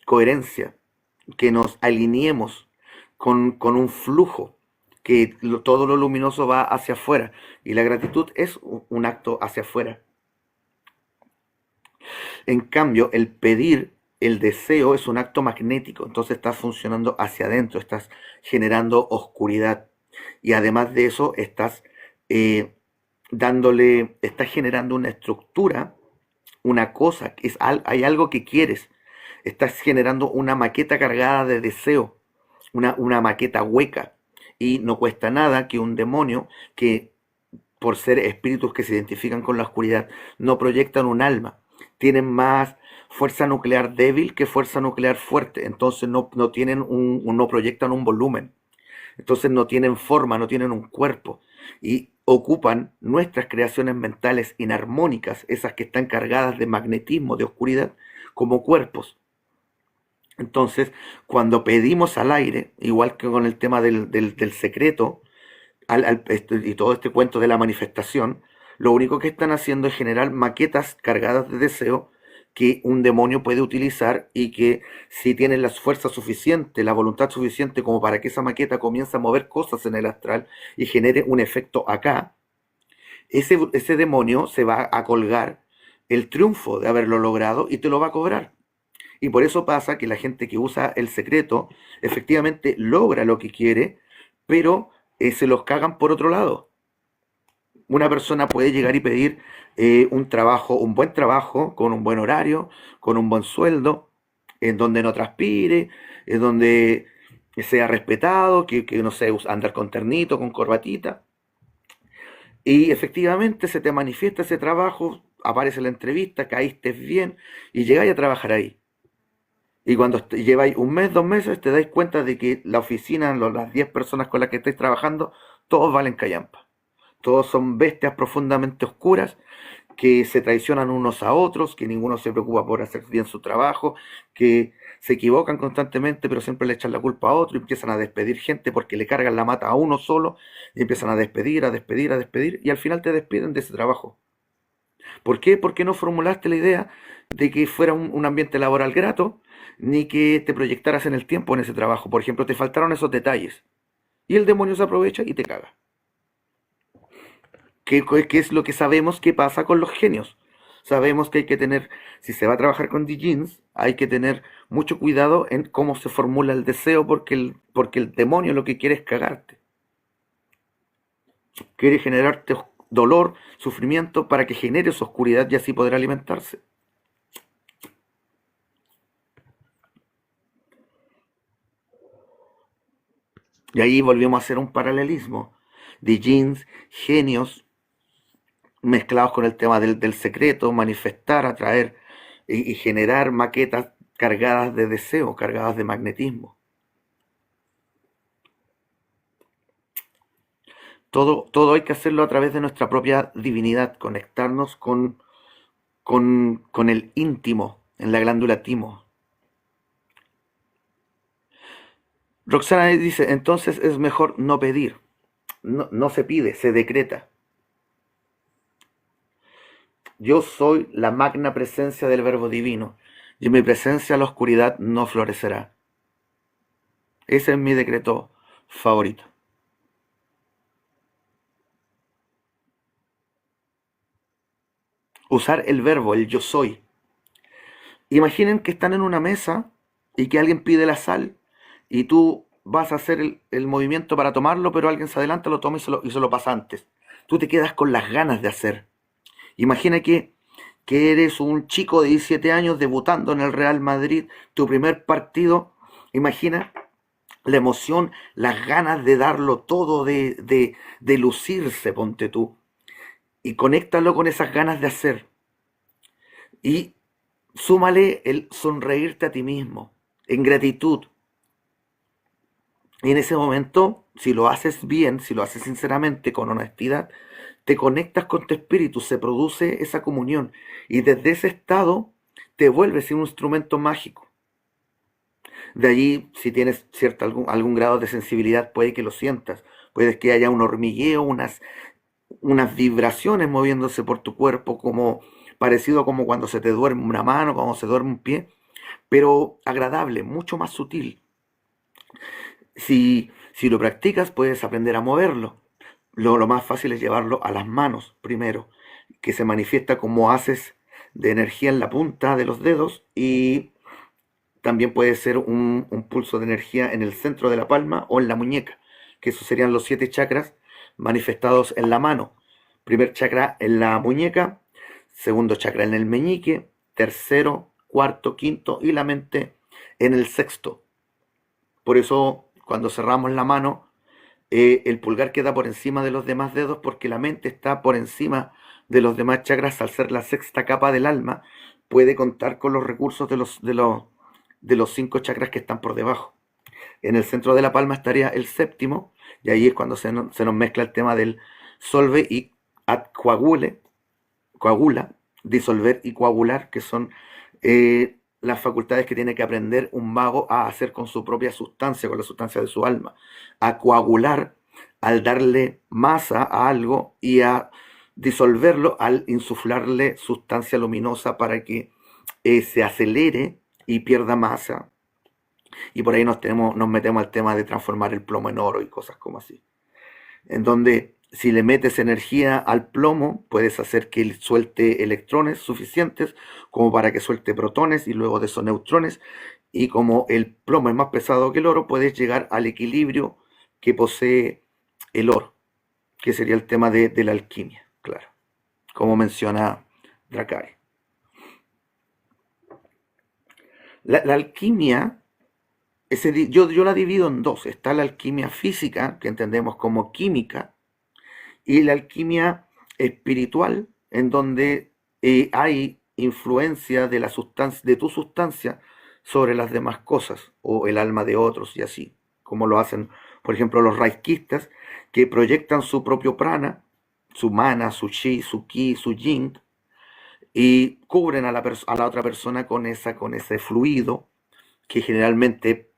coherencia, que nos alineemos con un flujo, que todo lo luminoso va hacia afuera. Y la gratitud es un acto hacia afuera. En cambio, el pedir, el deseo es un acto magnético, entonces estás funcionando hacia adentro, estás generando oscuridad. Y además de eso, eh, estás generando una estructura, una cosa, hay algo que quieres. Estás generando una maqueta cargada de deseo, una maqueta hueca. Y no cuesta nada que un demonio que por ser espíritus que se identifican con la oscuridad, no proyectan un alma, tienen más fuerza nuclear débil que fuerza nuclear fuerte, entonces no proyectan un volumen, entonces no tienen forma, no tienen un cuerpo, y ocupan nuestras creaciones mentales inarmónicas, esas que están cargadas de magnetismo, de oscuridad, como cuerpos. Entonces, cuando pedimos al aire, igual que con el tema del secreto, y todo este cuento de la manifestación, lo único que están haciendo es generar maquetas cargadas de deseo que un demonio puede utilizar y que si tienen la fuerza suficiente, la voluntad suficiente como para que esa maqueta comience a mover cosas en el astral y genere un efecto acá, ese demonio se va a colgar el triunfo de haberlo logrado y te lo va a cobrar. Y por eso pasa que la gente que usa el secreto efectivamente logra lo que quiere, pero se los cagan por otro lado. Una persona puede llegar y pedir un buen trabajo, con un buen horario, con un buen sueldo, en donde no transpire, en donde sea respetado, que no sé, andar con ternito, con corbatita. Y efectivamente se te manifiesta ese trabajo aparece la entrevista, caíste bien y llegáis a trabajar ahí. Y cuando lleváis un mes, 2 meses, te dais cuenta de que la oficina, las 10 personas con las que estáis trabajando, todos valen callampa. Todos son bestias profundamente oscuras que se traicionan unos a otros, que ninguno se preocupa por hacer bien su trabajo, que se equivocan constantemente, pero siempre le echan la culpa a otro y empiezan a despedir gente porque le cargan la mata a uno solo y empiezan a despedir, a despedir, a despedir y al final te despiden de ese trabajo. ¿Por qué? Porque no formulaste la idea de que fuera un ambiente laboral grato, ni que te proyectaras en el tiempo en ese trabajo. Por ejemplo, te faltaron esos detalles. Y el demonio se aprovecha y te caga. ¿Qué es lo que sabemos que pasa con los genios? Sabemos que hay que tener, si se va a trabajar con DJs, hay que tener mucho cuidado en cómo se formula el deseo, porque el demonio lo que quiere es cagarte. Quiere generarte dolor, sufrimiento, para que generes oscuridad y así poder alimentarse. Y ahí volvemos a hacer un paralelismo de jeans, genios, mezclados con el tema del secreto, manifestar, atraer y generar maquetas cargadas de deseo, cargadas de magnetismo. Todo hay que hacerlo a través de nuestra propia divinidad, conectarnos con el íntimo, en la glándula timo. Roxana dice, entonces es mejor no pedir. No, no se pide, se decreta. Yo soy la magna presencia del verbo divino, y en mi presencia la oscuridad no florecerá. Ese es mi decreto favorito. Usar el verbo, el yo soy. Imaginen que están en una mesa y que alguien pide la sal y tú vas a hacer el movimiento para tomarlo, pero alguien se adelanta, lo toma y se lo pasa antes. Tú te quedas con las ganas de hacer. Imagina que eres un chico de 17 años debutando en el Real Madrid, tu primer partido. Imagina la emoción, las ganas de darlo todo, de lucirse, ponte tú. Y conéctalo con esas ganas de hacer. Y súmale el sonreírte a ti mismo, en gratitud. Y en ese momento, si lo haces bien, si lo haces sinceramente, con honestidad, te conectas con tu espíritu, se produce esa comunión. Y desde ese estado te vuelves un instrumento mágico. De allí, si tienes algún grado de sensibilidad, puede que lo sientas. Puede que haya un hormigueo, unas vibraciones moviéndose por tu cuerpo, como parecido como cuando se te duerme una mano, cuando se duerme un pie, pero agradable, mucho más sutil. Si lo practicas, puedes aprender a moverlo. Lo más fácil es llevarlo a las manos primero, que se manifiesta como haces de energía en la punta de los dedos, y también puede ser un pulso de energía en el centro de la palma o en la muñeca, que esos serían los 7 chakras manifestados en la mano. Primer chakra en la muñeca, segundo chakra en el meñique, tercero, cuarto, quinto y la mente en el sexto. Por eso cuando cerramos la mano, el pulgar queda por encima de los demás dedos, porque la mente está por encima de los demás chakras. Al ser la sexta capa del alma, puede contar con los recursos de los 5 chakras que están por debajo. En el centro de la palma estaría el séptimo, y ahí es cuando se nos mezcla el tema del solve y coagula, disolver y coagular, que son las facultades que tiene que aprender un mago a hacer con su propia sustancia, con la sustancia de su alma. A coagular, al darle masa a algo, y a disolverlo, al insuflarle sustancia luminosa para que se acelere y pierda masa. Y por ahí nos metemos al tema de transformar el plomo en oro y cosas como así. En donde si le metes energía al plomo, puedes hacer que él suelte electrones suficientes como para que suelte protones y luego de esos neutrones. Y como el plomo es más pesado que el oro, puedes llegar al equilibrio que posee el oro, que sería el tema de la alquimia, claro, como menciona Dracare. La alquimia, yo la divido en dos. Está la alquimia física, que entendemos como química, y la alquimia espiritual, en donde hay influencia de la sustancia, de tu sustancia sobre las demás cosas, o el alma de otros, y así, como lo hacen, por ejemplo, los reikistas, que proyectan su propio prana, su mana, su chi, su ki, su yin, y cubren a a la otra persona con ese fluido, que generalmente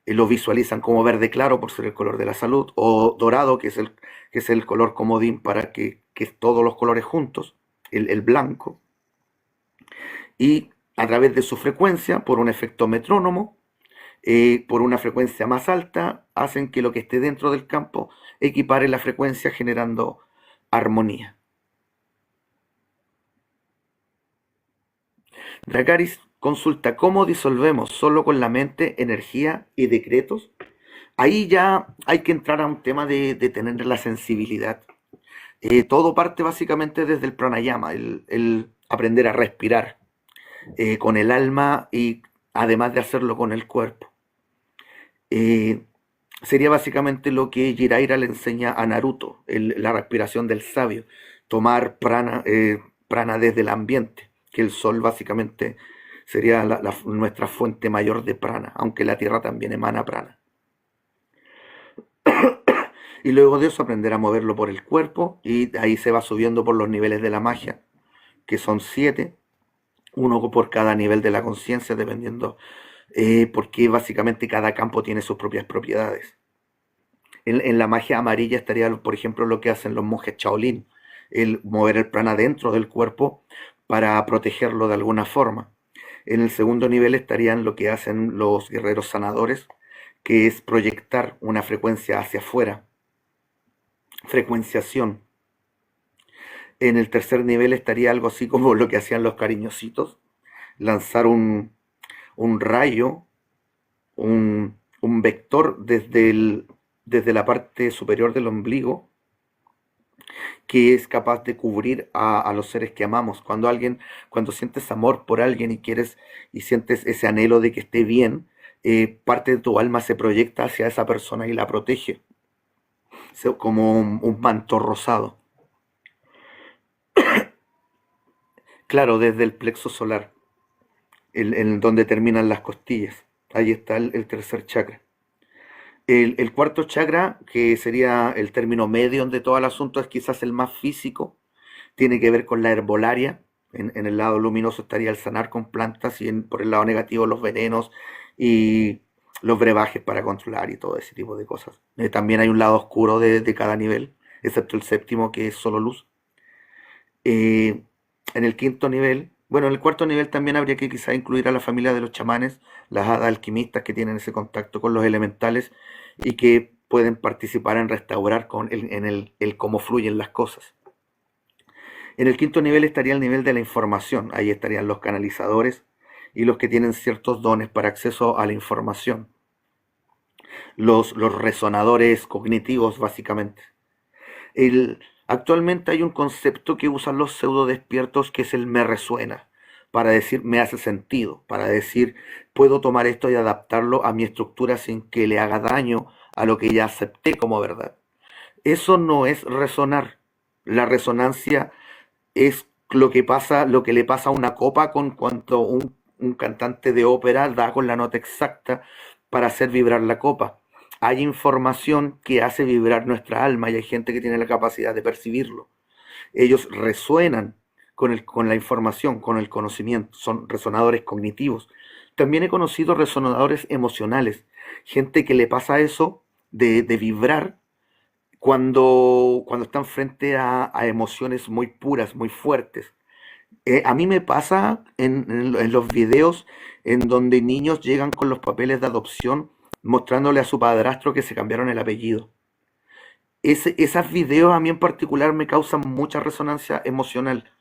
lo visualizan como verde claro por ser el color de la salud, o dorado, que es el color comodín para que todos los colores juntos, el blanco, y a través de su frecuencia, por un efecto metrónomo, por una frecuencia más alta, hacen que lo que esté dentro del campo equipare la frecuencia generando armonía. Dracaris consulta cómo disolvemos solo con la mente energía y decretos. Ahí ya hay que entrar a un tema de tener la sensibilidad. Todo parte básicamente desde el pranayama, el aprender a respirar con el alma y además de hacerlo con el cuerpo. Eh, Sería básicamente lo que Jiraiya le enseña a Naruto, la respiración del sabio, tomar prana, prana desde el ambiente, que el sol básicamente sería nuestra fuente mayor de prana, aunque la tierra también emana prana. Y luego de eso aprender a moverlo por el cuerpo y ahí se va subiendo por los niveles de la magia, que son 7, uno por cada nivel de la conciencia, dependiendo, porque básicamente cada campo tiene sus propias propiedades. En la magia amarilla estaría, por ejemplo, lo que hacen los monjes Shaolin, el mover el prana dentro del cuerpo para protegerlo de alguna forma. En el segundo nivel estarían lo que hacen los guerreros sanadores, que es proyectar una frecuencia hacia afuera, frecuenciación. En el tercer nivel estaría algo así como lo que hacían los cariñositos, lanzar un rayo, un vector desde la parte superior del ombligo que es capaz de cubrir a los seres que amamos. Cuando sientes amor por alguien y quieres y sientes ese anhelo de que esté bien, parte de tu alma se proyecta hacia esa persona y la protege, como un manto rosado. Claro, desde el plexo solar, donde terminan las costillas. Ahí está el tercer chakra. El cuarto chakra, que sería el término medio de todo el asunto, es quizás el más físico, tiene que ver con la herbolaria. En el lado luminoso estaría el sanar con plantas y por el lado negativo los venenos y los brebajes para controlar y todo ese tipo de cosas. También hay un lado oscuro de cada nivel, excepto el séptimo que es solo luz. Eh, en el quinto nivel, bueno, en el cuarto nivel también habría que quizá incluir a la familia de los chamanes, las hadas alquimistas que tienen ese contacto con los elementales y que pueden participar en restaurar el cómo fluyen las cosas. En el quinto nivel estaría el nivel de la información, ahí estarían los canalizadores y los que tienen ciertos dones para acceso a la información, los resonadores cognitivos básicamente. Actualmente hay un concepto que usan los pseudo despiertos que es el me resuena, para decir me hace sentido, para decir puedo tomar esto y adaptarlo a mi estructura sin que le haga daño a lo que ya acepté como verdad. Eso no es resonar. La resonancia es lo que le pasa a una copa con cuanto un cantante de ópera da con la nota exacta para hacer vibrar la copa. Hay información que hace vibrar nuestra alma y hay gente que tiene la capacidad de percibirlo. Ellos resuenan con la información, con el conocimiento, son resonadores cognitivos. También he conocido resonadores emocionales, gente que le pasa eso de vibrar cuando están frente a emociones muy puras, muy fuertes. A mí me pasa en los videos en donde niños llegan con los papeles de adopción mostrándole a su padrastro que se cambiaron el apellido. Esos videos a mí en particular me causan mucha resonancia emocional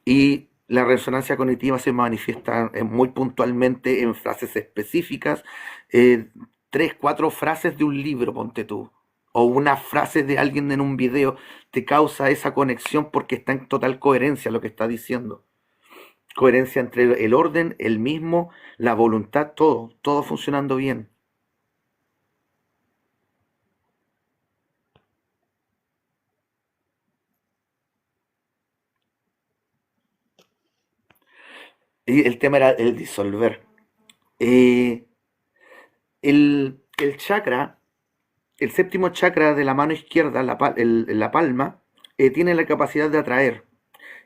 y la resonancia cognitiva se manifiesta muy puntualmente en frases específicas, eh, tres, cuatro frases de un libro, ponte tú, o una frase de alguien en un video, te causa esa conexión porque está en total coherencia lo que está diciendo. Coherencia entre el orden, el mismo, la voluntad, todo funcionando bien. Y el tema era el disolver. Eh, el chakra, el séptimo chakra de la mano izquierda, la palma, tiene la capacidad de atraer.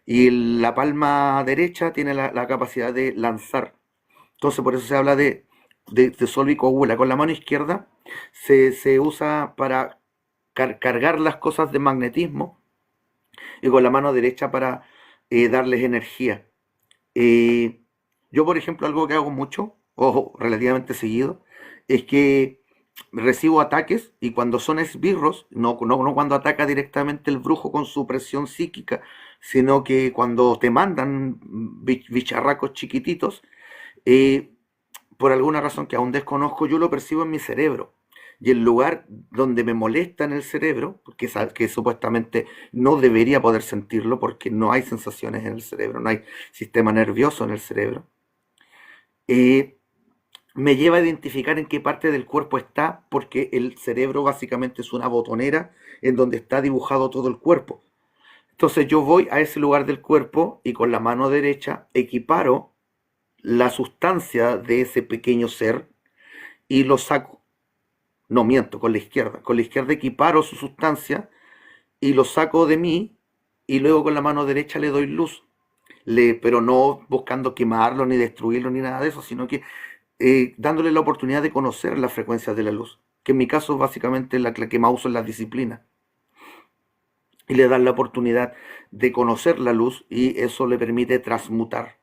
Y la palma derecha tiene la capacidad de lanzar. Entonces, por eso se habla de Solvi coagula. Con la mano izquierda se usa para cargar las cosas de magnetismo y con la mano derecha para darles energía. Eh, yo, por ejemplo, algo que hago mucho, o relativamente seguido, es que recibo ataques y cuando son esbirros, no cuando ataca directamente el brujo con su presión psíquica, sino que cuando te mandan bicharracos chiquititos, eh, por alguna razón que aún desconozco, yo lo percibo en mi cerebro. Y el lugar donde me molesta en el cerebro, que supuestamente no debería poder sentirlo porque no hay sensaciones en el cerebro, no hay sistema nervioso en el cerebro, eh, me lleva a identificar en qué parte del cuerpo está, porque el cerebro básicamente es una botonera en donde está dibujado todo el cuerpo. Entonces yo voy a ese lugar del cuerpo y con la mano derecha equiparo la sustancia de ese pequeño ser y lo saco. No miento, con la izquierda. Con la izquierda equiparo su sustancia y lo saco de mí y luego con la mano derecha le doy luz. Pero no buscando quemarlo ni destruirlo ni nada de eso, sino que dándole la oportunidad de conocer las frecuencias de la luz. Que en mi caso básicamente la que más uso es la disciplina. Y le dan la oportunidad de conocer la luz y eso le permite transmutar,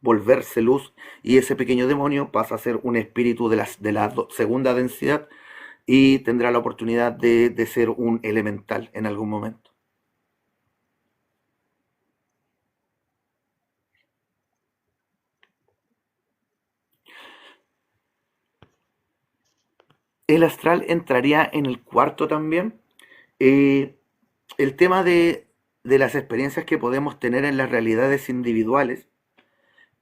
volverse luz, y ese pequeño demonio pasa a ser un espíritu de la segunda densidad y tendrá la oportunidad de ser un elemental en algún momento. El astral entraría en el cuarto también. Eh, el tema de las experiencias que podemos tener en las realidades individuales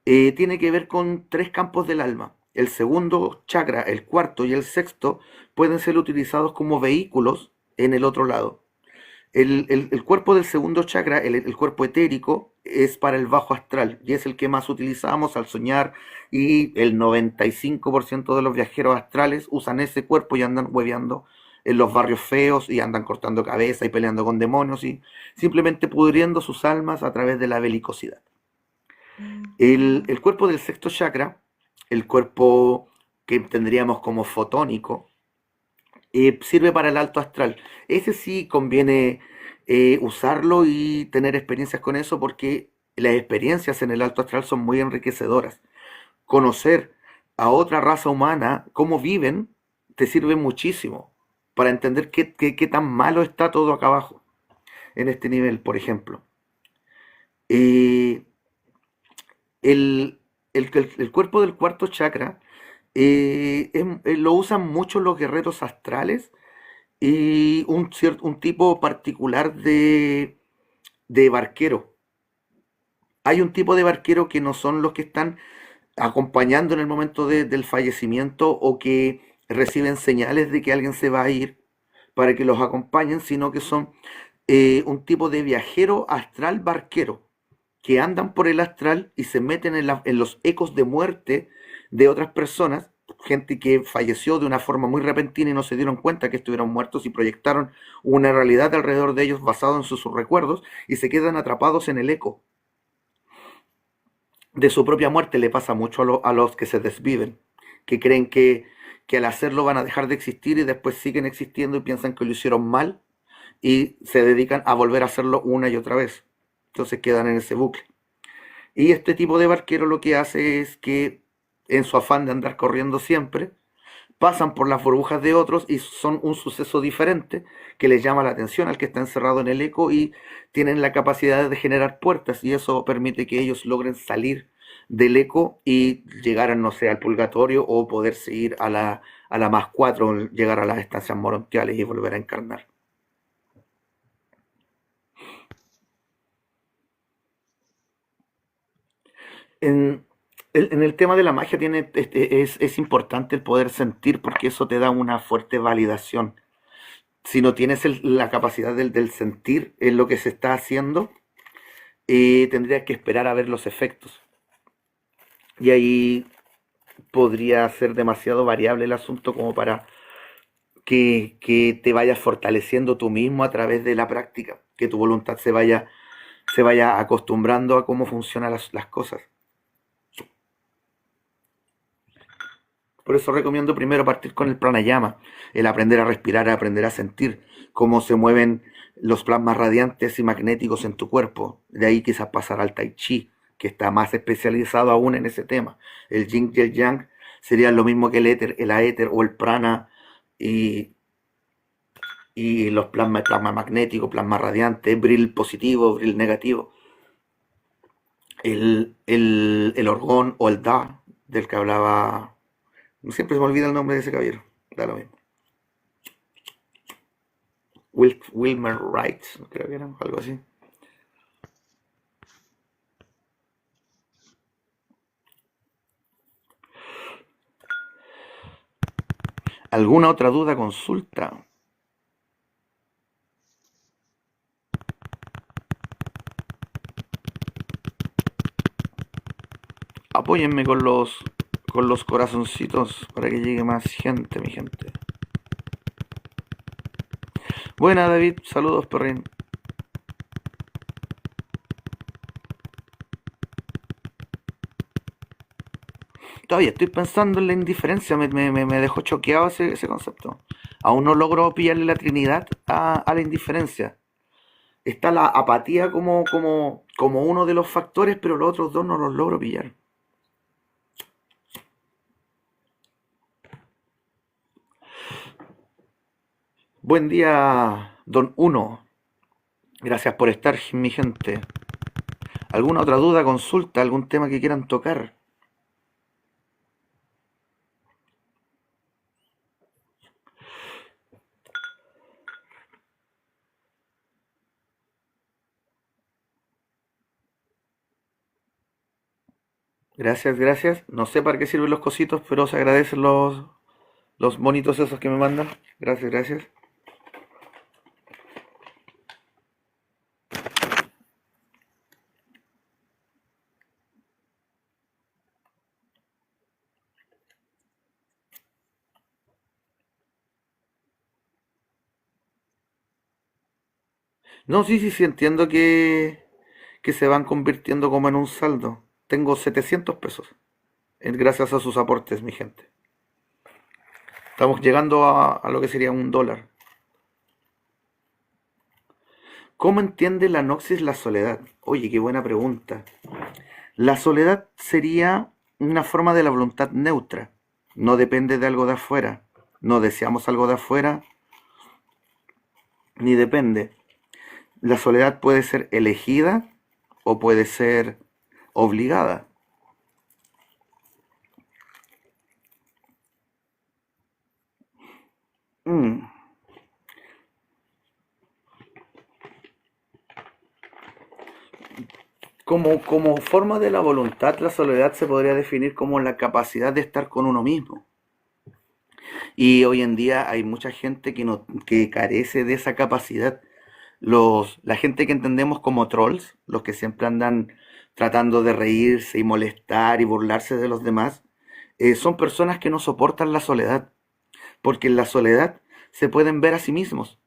tiene que ver con tres campos del alma. El segundo chakra, el cuarto y el sexto pueden ser utilizados como vehículos en el otro lado. El cuerpo del segundo chakra, el cuerpo etérico, es para el bajo astral y es el que más utilizamos al soñar, y el 95% de los viajeros astrales usan ese cuerpo y andan hueveando en los barrios feos y andan cortando cabeza y peleando con demonios y simplemente pudriendo sus almas a través de la belicosidad. El cuerpo del sexto chakra, el cuerpo que tendríamos como fotónico, sirve para el alto astral. Ese sí conviene usarlo y tener experiencias con eso porque las experiencias en el alto astral son muy enriquecedoras. Conocer a otra raza humana, cómo viven, te sirve muchísimo para entender qué tan malo está todo acá abajo, en este nivel, por ejemplo. Eh, el, el cuerpo del cuarto chakra lo usan mucho los guerreros astrales y un tipo particular de barquero. Hay un tipo de barquero que no son los que están acompañando en el momento del fallecimiento o que reciben señales de que alguien se va a ir para que los acompañen, sino que son un tipo de viajero astral barquero que andan por el astral y se meten en los ecos de muerte de otras personas, gente que falleció de una forma muy repentina y no se dieron cuenta que estuvieron muertos y proyectaron una realidad alrededor de ellos basado en sus recuerdos y se quedan atrapados en el eco de su propia muerte. Le pasa mucho a los que se desviven, que creen que al hacerlo van a dejar de existir y después siguen existiendo y piensan que lo hicieron mal y se dedican a volver a hacerlo una y otra vez. Entonces quedan en ese bucle. Y este tipo de barquero lo que hace es que, en su afán de andar corriendo siempre, pasan por las burbujas de otros y son un suceso diferente que les llama la atención al que está encerrado en el eco y tienen la capacidad de generar puertas y eso permite que ellos logren salir del eco y llegar, no sé, al purgatorio o poderse ir a la más cuatro, llegar a las estancias morontiales y volver a encarnar. En, en el tema de la magia es importante el poder sentir porque eso te da una fuerte validación. Si no tienes la capacidad del sentir en lo que se está haciendo, tendrías que esperar a ver los efectos. Y ahí podría ser demasiado variable el asunto como para que te vayas fortaleciendo tú mismo a través de la práctica, que tu voluntad se vaya acostumbrando a cómo funcionan las cosas. Por eso recomiendo primero partir con el pranayama, el aprender a respirar, aprender a sentir cómo se mueven los plasmas radiantes y magnéticos en tu cuerpo. De ahí quizás pasar al tai chi, que está más especializado aún en ese tema. El yin y el yang serían lo mismo que el aéter o el prana y, y los plasmas, plasma magnético, plasma radiante, bril positivo, bril negativo. El orgón o el da, del que hablaba. Siempre se me olvida el nombre de ese caballero. Da lo mismo. Wilmer Wright, creo que era, algo así. ¿Alguna otra duda, consulta? Apóyenme con los corazoncitos para que llegue más gente, mi gente. Buena, David. Saludos, perrín. Todavía estoy pensando en la indiferencia. Me dejó choqueado ese concepto. Aún no logro pillarle la trinidad a la indiferencia. Está la apatía como uno de los factores, pero los otros dos no los logro pillar. Buen día, don Uno. Gracias por estar, mi gente. ¿Alguna otra duda, consulta, algún tema que quieran tocar? Gracias, gracias. No sé para qué sirven los cositos, pero se agradecen los monitos esos que me mandan. Gracias, gracias. No, sí, sí, sí, entiendo que se van convirtiendo como en un saldo. Tengo 700 pesos, gracias a sus aportes, mi gente. Estamos llegando a lo que sería $1. ¿Cómo entiende la noxis la soledad? Oye, qué buena pregunta. La soledad sería una forma de la voluntad neutra. No depende de algo de afuera. No deseamos algo de afuera, ni depende. La soledad puede ser elegida o puede ser obligada. Mm. Como forma de la voluntad, la soledad se podría definir como la capacidad de estar con uno mismo. Y hoy en día hay mucha gente que carece de esa capacidad. La gente que entendemos como trolls, los que siempre andan tratando de reírse y molestar y burlarse de los demás, son personas que no soportan la soledad, porque en la soledad se pueden ver a sí mismos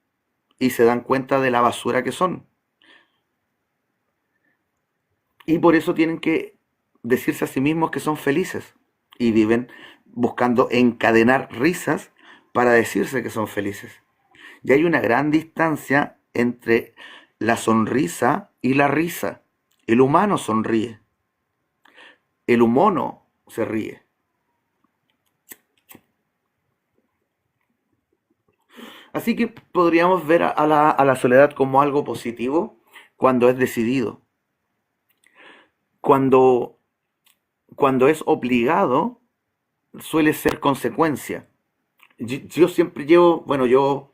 y se dan cuenta de la basura que son. Y por eso tienen que decirse a sí mismos que son felices y viven buscando encadenar risas para decirse que son felices. Y hay una gran distancia entre la sonrisa y la risa. El humano sonríe, el humano se ríe. Así que podríamos ver a la soledad como algo positivo cuando es decidido. Cuando, cuando es obligado, suele ser consecuencia. Yo siempre llevo, bueno, yo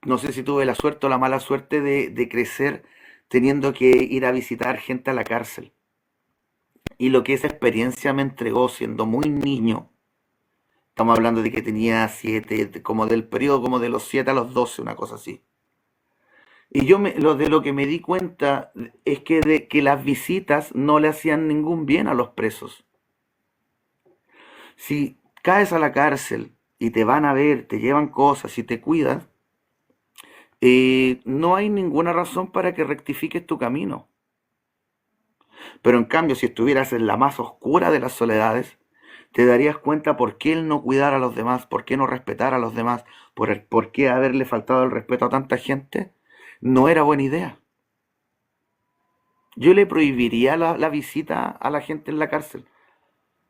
no sé si tuve la suerte o la mala suerte de crecer teniendo que ir a visitar gente a la cárcel. Y lo que esa experiencia me entregó siendo muy niño, estamos hablando de que tenía 7, como del periodo como de los 7 a los 12, una cosa así. Y de lo que me di cuenta es que, de, que las visitas no le hacían ningún bien a los presos. Si caes a la cárcel y te van a ver, te llevan cosas y te cuidan, no hay ninguna razón para que rectifiques tu camino. Pero en cambio, si estuvieras en la más oscura de las soledades, te darías cuenta por qué el no cuidar a los demás, por qué no respetar a los demás, por qué haberle faltado el respeto a tanta gente, no era buena idea. Yo le prohibiría la visita a la gente en la cárcel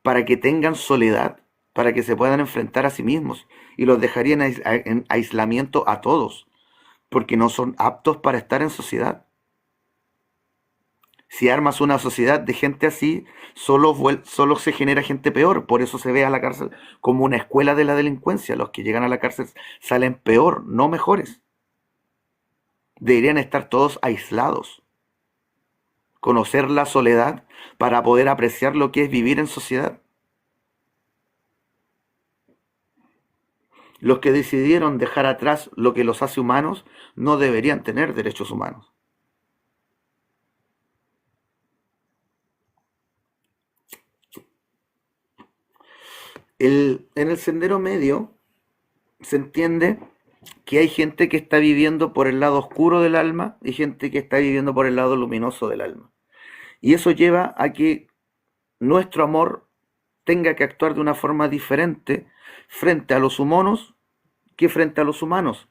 para que tengan soledad, para que se puedan enfrentar a sí mismos y los dejaría en aislamiento a todos, porque no son aptos para estar en sociedad. Si armas una sociedad de gente así, solo se genera gente peor. Por eso se ve a la cárcel como una escuela de la delincuencia. Los que llegan a la cárcel salen peor, no mejores. Deberían estar todos aislados. Conocer la soledad para poder apreciar lo que es vivir en sociedad. Los que decidieron dejar atrás lo que los hace humanos no deberían tener derechos humanos. En el sendero medio se entiende que hay gente que está viviendo por el lado oscuro del alma y gente que está viviendo por el lado luminoso del alma. Y eso lleva a que nuestro amor tenga que actuar de una forma diferente frente a los humanos que frente a los humanos.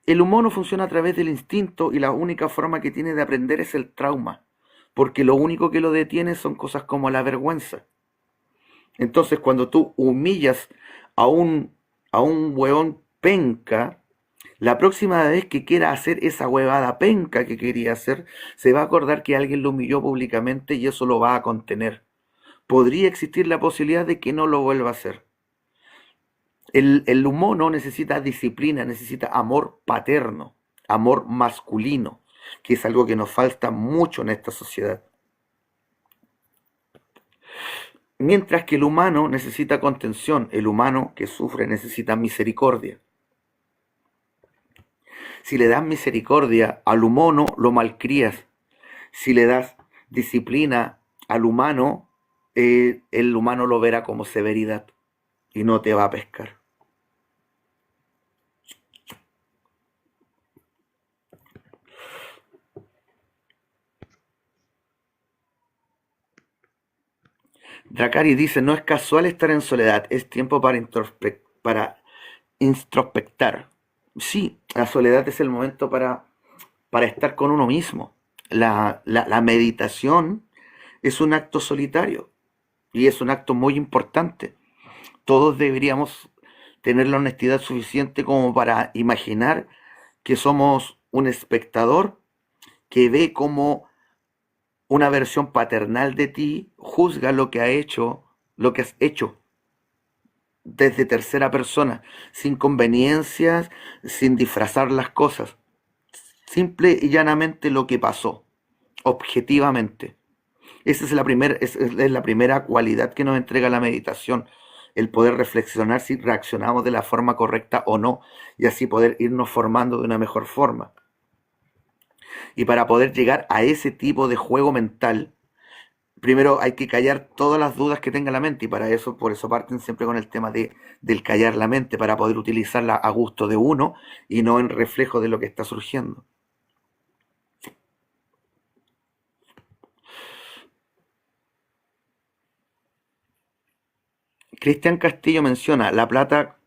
El humano funciona a través del instinto y la única forma que tiene de aprender es el trauma, porque lo único que lo detiene son cosas como la vergüenza. Entonces, cuando tú humillas a a un hueón penca, la próxima vez que quiera hacer esa huevada penca que quería hacer, se va a acordar que alguien lo humilló públicamente y eso lo va a contener. Podría existir la posibilidad de que no lo vuelva a hacer. El humano necesita disciplina, necesita amor paterno, amor masculino, que es algo que nos falta mucho en esta sociedad. Mientras que el humano necesita contención, el humano que sufre necesita misericordia. Si le das misericordia al humano, lo malcrías. Si le das disciplina al humano, el humano lo verá como severidad y no te va a pescar. Dracari dice, no es casual estar en soledad, es tiempo para introspectar. Sí, la soledad es el momento para estar con uno mismo. La meditación es un acto solitario y es un acto muy importante. Todos deberíamos tener la honestidad suficiente como para imaginar que somos un espectador que ve cómo una versión paternal de ti juzga lo que ha hecho, lo que has hecho desde tercera persona, sin conveniencias, sin disfrazar las cosas, simple y llanamente lo que pasó, objetivamente. Esa es la primera cualidad que nos entrega la meditación, el poder reflexionar si reaccionamos de la forma correcta o no, y así poder irnos formando de una mejor forma. Y para poder llegar a ese tipo de juego mental, primero hay que callar todas las dudas que tenga la mente, y para eso, por eso parten siempre con el tema del callar la mente, para poder utilizarla a gusto de uno y no en reflejo de lo que está surgiendo. Cristian Castillo menciona, la plata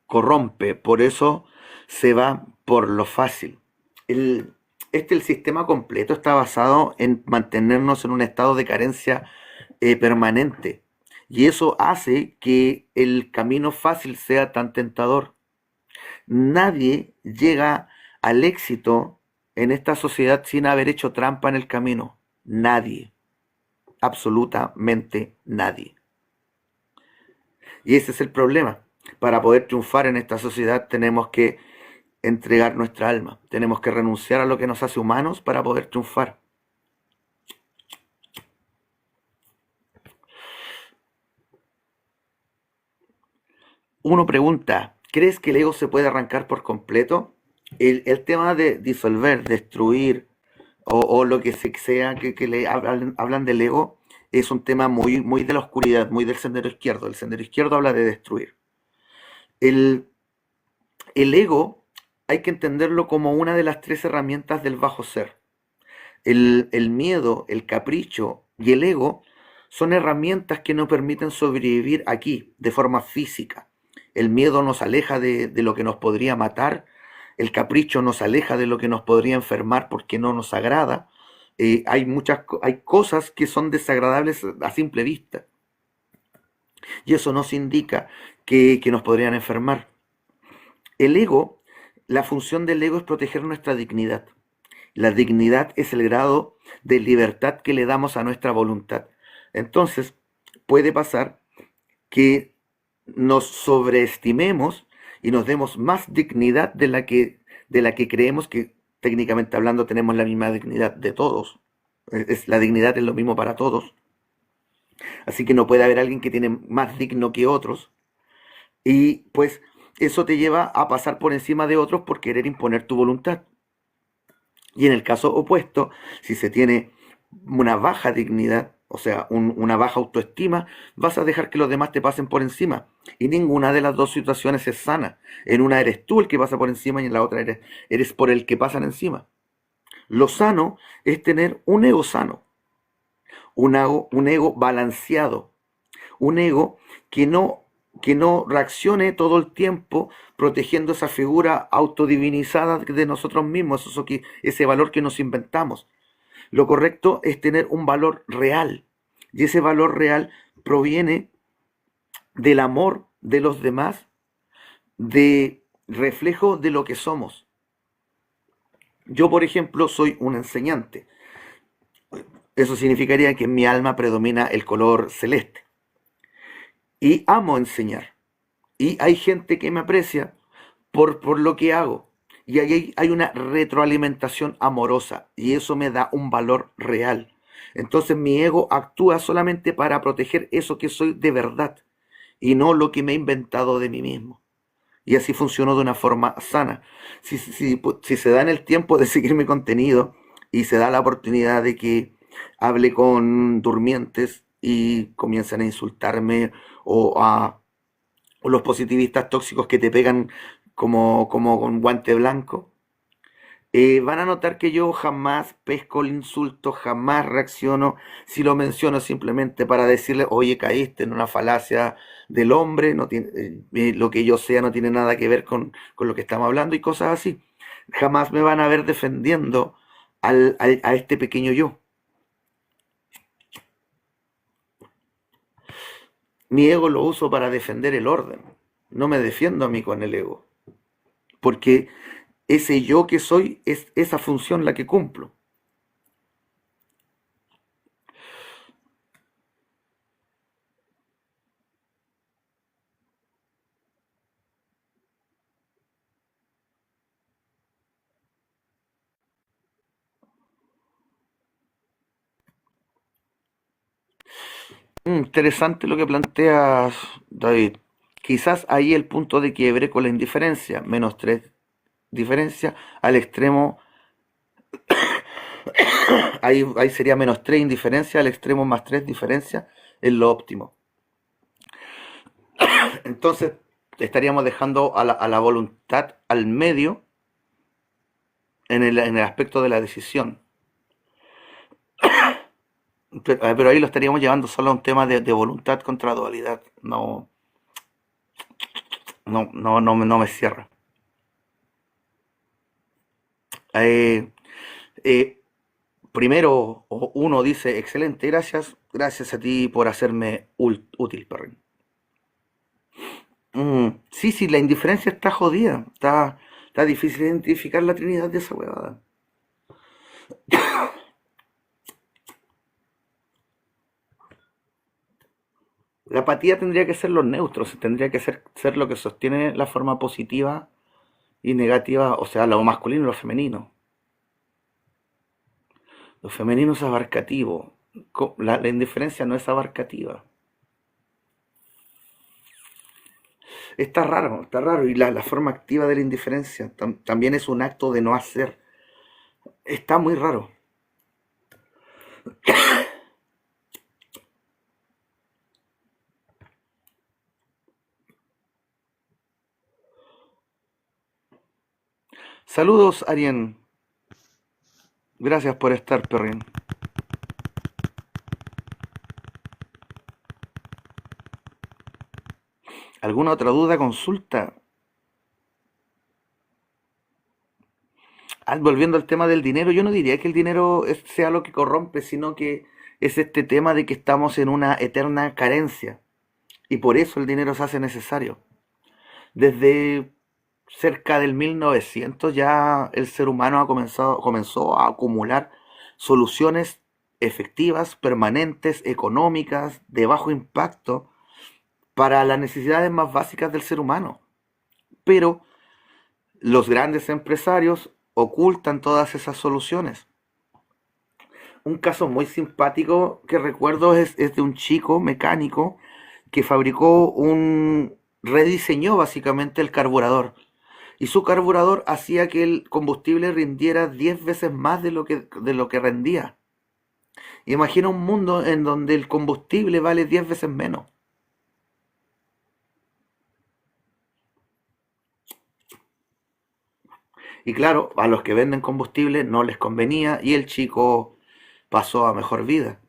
corrompe, por eso se va por lo fácil. El, el sistema completo está basado en mantenernos en un estado de carencia permanente. Y eso hace que el camino fácil sea tan tentador. Nadie llega al éxito en esta sociedad sin haber hecho trampa en el camino. Nadie. Absolutamente nadie. Y ese es el problema. Para poder triunfar en esta sociedad tenemos que entregar nuestra alma. Tenemos que renunciar a lo que nos hace humanos para poder triunfar. Uno pregunta, ¿crees que el ego se puede arrancar por completo? el tema de disolver, destruir o lo que sea que le hablan del ego es un tema muy de la oscuridad, muy del sendero izquierdo. El sendero izquierdo habla de destruir. El, el ego hay que entenderlo como una de las tres herramientas del bajo ser. El miedo, el capricho y el ego son herramientas que nos permiten sobrevivir aquí de forma física. El miedo nos aleja de lo que nos podría matar, el capricho nos aleja de lo que nos podría enfermar porque no nos agrada. Hay cosas que son desagradables a simple vista y eso nos indica que nos podrían enfermar. El ego, la función del ego es proteger nuestra dignidad. La dignidad es el grado de libertad que le damos a nuestra voluntad. Entonces, puede pasar que nos sobreestimemos y nos demos más dignidad de la que creemos que técnicamente hablando tenemos la misma dignidad de todos. La dignidad es lo mismo para todos. Así que no puede haber alguien que tiene más digno que otros. Y pues eso te lleva a pasar por encima de otros por querer imponer tu voluntad. Y en el caso opuesto, si se tiene una baja dignidad, o sea, una baja autoestima, vas a dejar que los demás te pasen por encima. Y ninguna de las dos situaciones es sana. En una eres tú el que pasa por encima y en la otra eres por el que pasan encima. Lo sano es tener un ego sano, un ego balanceado, un ego que que no reaccione todo el tiempo protegiendo esa figura autodivinizada de nosotros mismos, ese valor que nos inventamos. Lo correcto es tener un valor real y ese valor real proviene del amor de los demás, de reflejo de lo que somos. Yo, por ejemplo, soy un enseñante. Eso significaría que en mi alma predomina el color celeste. Y amo enseñar. Y hay gente que me aprecia por lo que hago. Y ahí hay una retroalimentación amorosa. Y eso me da un valor real. Entonces mi ego actúa solamente para proteger eso que soy de verdad. Y no lo que me he inventado de mí mismo. Y así funcionó de una forma sana. Si se da en el tiempo de seguir mi contenido y se da la oportunidad de que hable con durmientes y comiencen a insultarme o a o los positivistas tóxicos que te pegan como con guante blanco, van a notar que yo jamás pesco el insulto, jamás reacciono, si lo menciono simplemente para decirle, oye, caíste en una falacia del hombre, no tiene, lo que yo sea no tiene nada que ver con lo que estamos hablando y cosas así. Jamás me van a ver defendiendo a este pequeño yo. Mi ego lo uso para defender el orden. No me defiendo a mí con el ego. Porque ese yo que soy es esa función la que cumplo. Interesante lo que planteas, David. Quizás ahí el punto de quiebre con la indiferencia, menos 3 diferencia al extremo, ahí sería menos 3 indiferencia al extremo más 3 diferencia es lo óptimo. Entonces estaríamos dejando a la voluntad al medio en el aspecto de la decisión. Pero ahí lo estaríamos llevando solo a un tema de voluntad contra dualidad. No me cierra. Eh, eh, Primero uno dice, excelente, gracias a ti por hacerme útil, perrín. Sí, la indiferencia está jodida, está difícil identificar la trinidad de esa huevada. La apatía tendría que ser los neutros, tendría que ser lo que sostiene la forma positiva y negativa, o sea, lo masculino y lo femenino. Lo femenino es abarcativo, la indiferencia no es abarcativa. Está raro. Y la forma activa de la indiferencia también es un acto de no hacer. Está muy raro. Saludos, Arien. Gracias por estar, perrín. ¿Alguna otra duda, consulta? Volviendo al tema del dinero, yo no diría que el dinero sea lo que corrompe, sino que es este tema de que estamos en una eterna carencia y por eso el dinero se hace necesario. Desde cerca del 1900 ya el ser humano comenzó a acumular soluciones efectivas, permanentes, económicas, de bajo impacto para las necesidades más básicas del ser humano. Pero los grandes empresarios ocultan todas esas soluciones. Un caso muy simpático que recuerdo es de un chico mecánico que rediseñó básicamente el carburador. Y su carburador hacía que el combustible rindiera 10 veces más de lo que rendía. Imagina un mundo en donde el combustible vale 10 veces menos. Y claro, a los que venden combustible no les convenía y el chico pasó a mejor vida.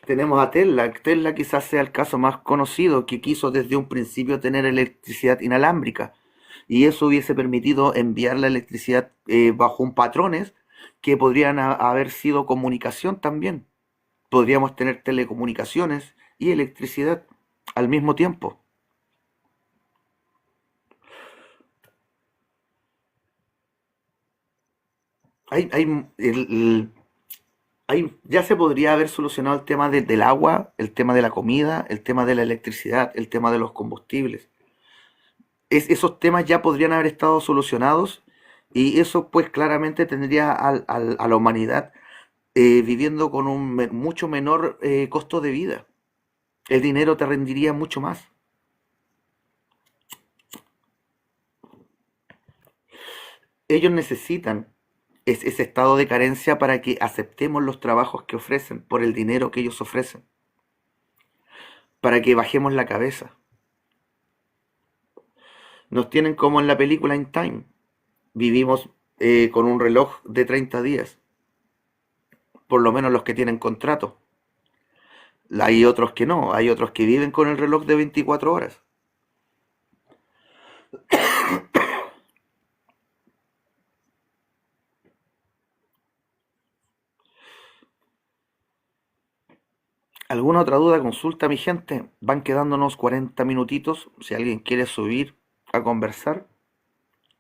Tenemos a Tesla. Tesla quizás sea el caso más conocido, que quiso desde un principio tener electricidad inalámbrica. Y eso hubiese permitido enviar la electricidad bajo un patrones que podrían haber sido comunicación también. Podríamos tener telecomunicaciones y electricidad al mismo tiempo. Hay, hay, el- el- ya se podría haber solucionado el tema del agua, el tema de la comida, el tema de la electricidad, el tema de los combustibles. Esos temas ya podrían haber estado solucionados y eso pues claramente tendría a la humanidad viviendo con un mucho menor costo de vida. El dinero te rendiría mucho más. Ellos necesitan ese estado de carencia para que aceptemos los trabajos que ofrecen por el dinero que ellos ofrecen, para que bajemos la cabeza. Nos tienen como en la película In Time. Vivimos con un reloj de 30 días, por lo menos los que tienen contrato. Hay otros que no, hay otros que viven con el reloj de 24 horas. ¿Alguna otra duda, consulta, mi gente? Van quedándonos 40 minutitos. Si alguien quiere subir a conversar,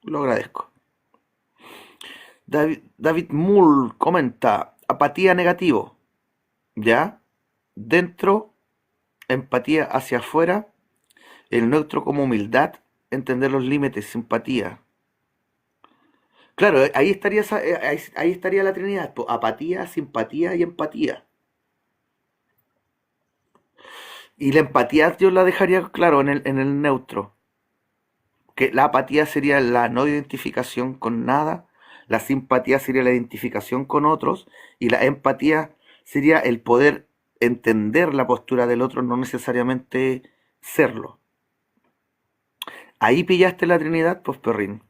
lo agradezco. David Mull comenta, apatía negativo, ¿ya? Dentro, empatía hacia afuera, el neutro como humildad, entender los límites, simpatía. Claro, ahí estaría, ahí estaría la Trinidad, apatía, simpatía y empatía. Y la empatía yo la dejaría, claro, en el neutro. Que la apatía sería la no identificación con nada, la simpatía sería la identificación con otros y la empatía sería el poder entender la postura del otro, no necesariamente serlo. Ahí pillaste la Trinidad, pues perrín.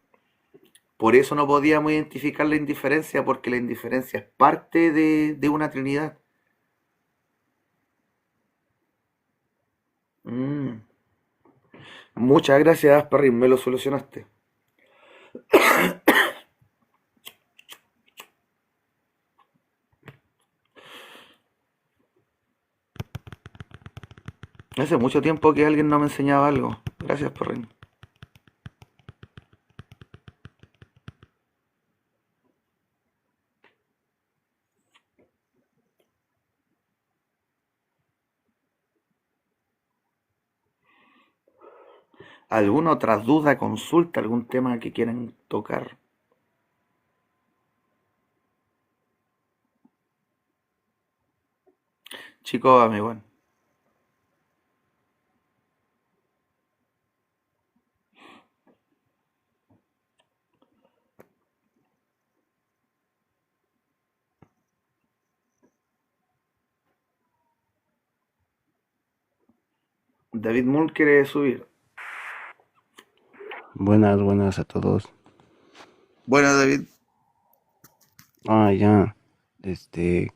Por eso no podíamos identificar la indiferencia, porque la indiferencia es parte de una Trinidad. Mm. Muchas gracias, perrín, me lo solucionaste. Hace mucho tiempo que alguien no me enseñaba algo. Gracias, perrín. ¿Alguna otra duda, consulta, algún tema que quieran tocar? Chicos, amigo. David Mull quiere subir. Buenas, buenas a todos. Bueno, David, Ya, este,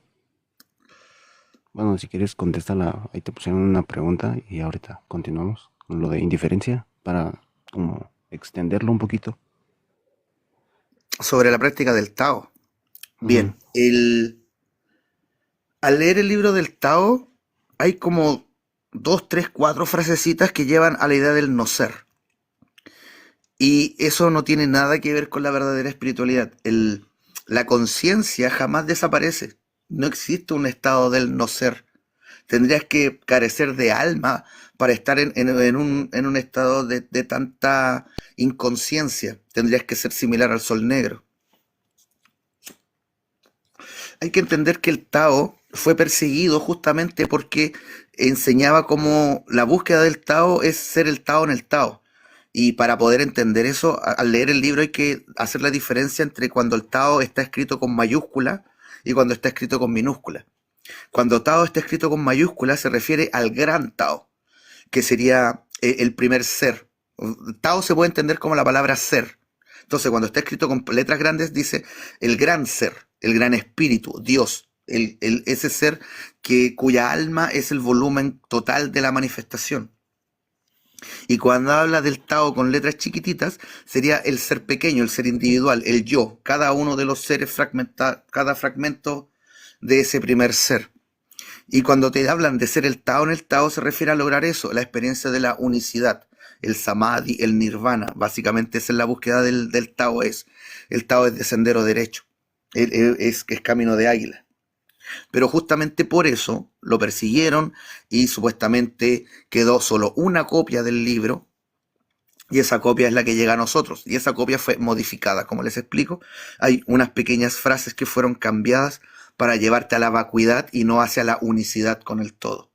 bueno, si quieres contéstala, ahí te pusieron una pregunta y ahorita continuamos con lo de indiferencia para como extenderlo un poquito. sobre la práctica del Tao. Ujú. Bien, al leer el libro del Tao, hay como dos, tres, cuatro frasecitas que llevan a la idea del no ser. Y eso no tiene nada que ver con la verdadera espiritualidad. La conciencia jamás desaparece. No existe un estado del no ser. Tendrías que carecer de alma para estar en un estado de tanta inconsciencia. Tendrías que ser similar al sol negro. Hay que entender que el Tao fue perseguido justamente porque enseñaba cómo la búsqueda del Tao es ser el Tao en el Tao. Y para poder entender eso, al leer el libro hay que hacer la diferencia entre cuando el Tao está escrito con mayúscula y cuando está escrito con minúscula. Cuando Tao está escrito con mayúscula se refiere al gran Tao, que sería el primer ser. Tao se puede entender como la palabra ser. Entonces, cuando está escrito con letras grandes, dice el gran ser, el gran espíritu, Dios, ese ser cuya alma es el volumen total de la manifestación. Y cuando habla del Tao con letras chiquititas, sería el ser pequeño, el ser individual, el yo, cada uno de los seres fragmenta, cada fragmento de ese primer ser. Y cuando te hablan de ser el Tao en el Tao, se refiere a lograr eso, la experiencia de la unicidad, el Samadhi, el Nirvana. Básicamente esa es la búsqueda del Tao. El Tao es de sendero derecho, es camino de águila. Pero justamente por eso lo persiguieron y supuestamente quedó solo una copia del libro y esa copia es la que llega a nosotros. Y esa copia fue modificada, como les explico. Hay unas pequeñas frases que fueron cambiadas para llevarte a la vacuidad y no hacia la unicidad con el todo,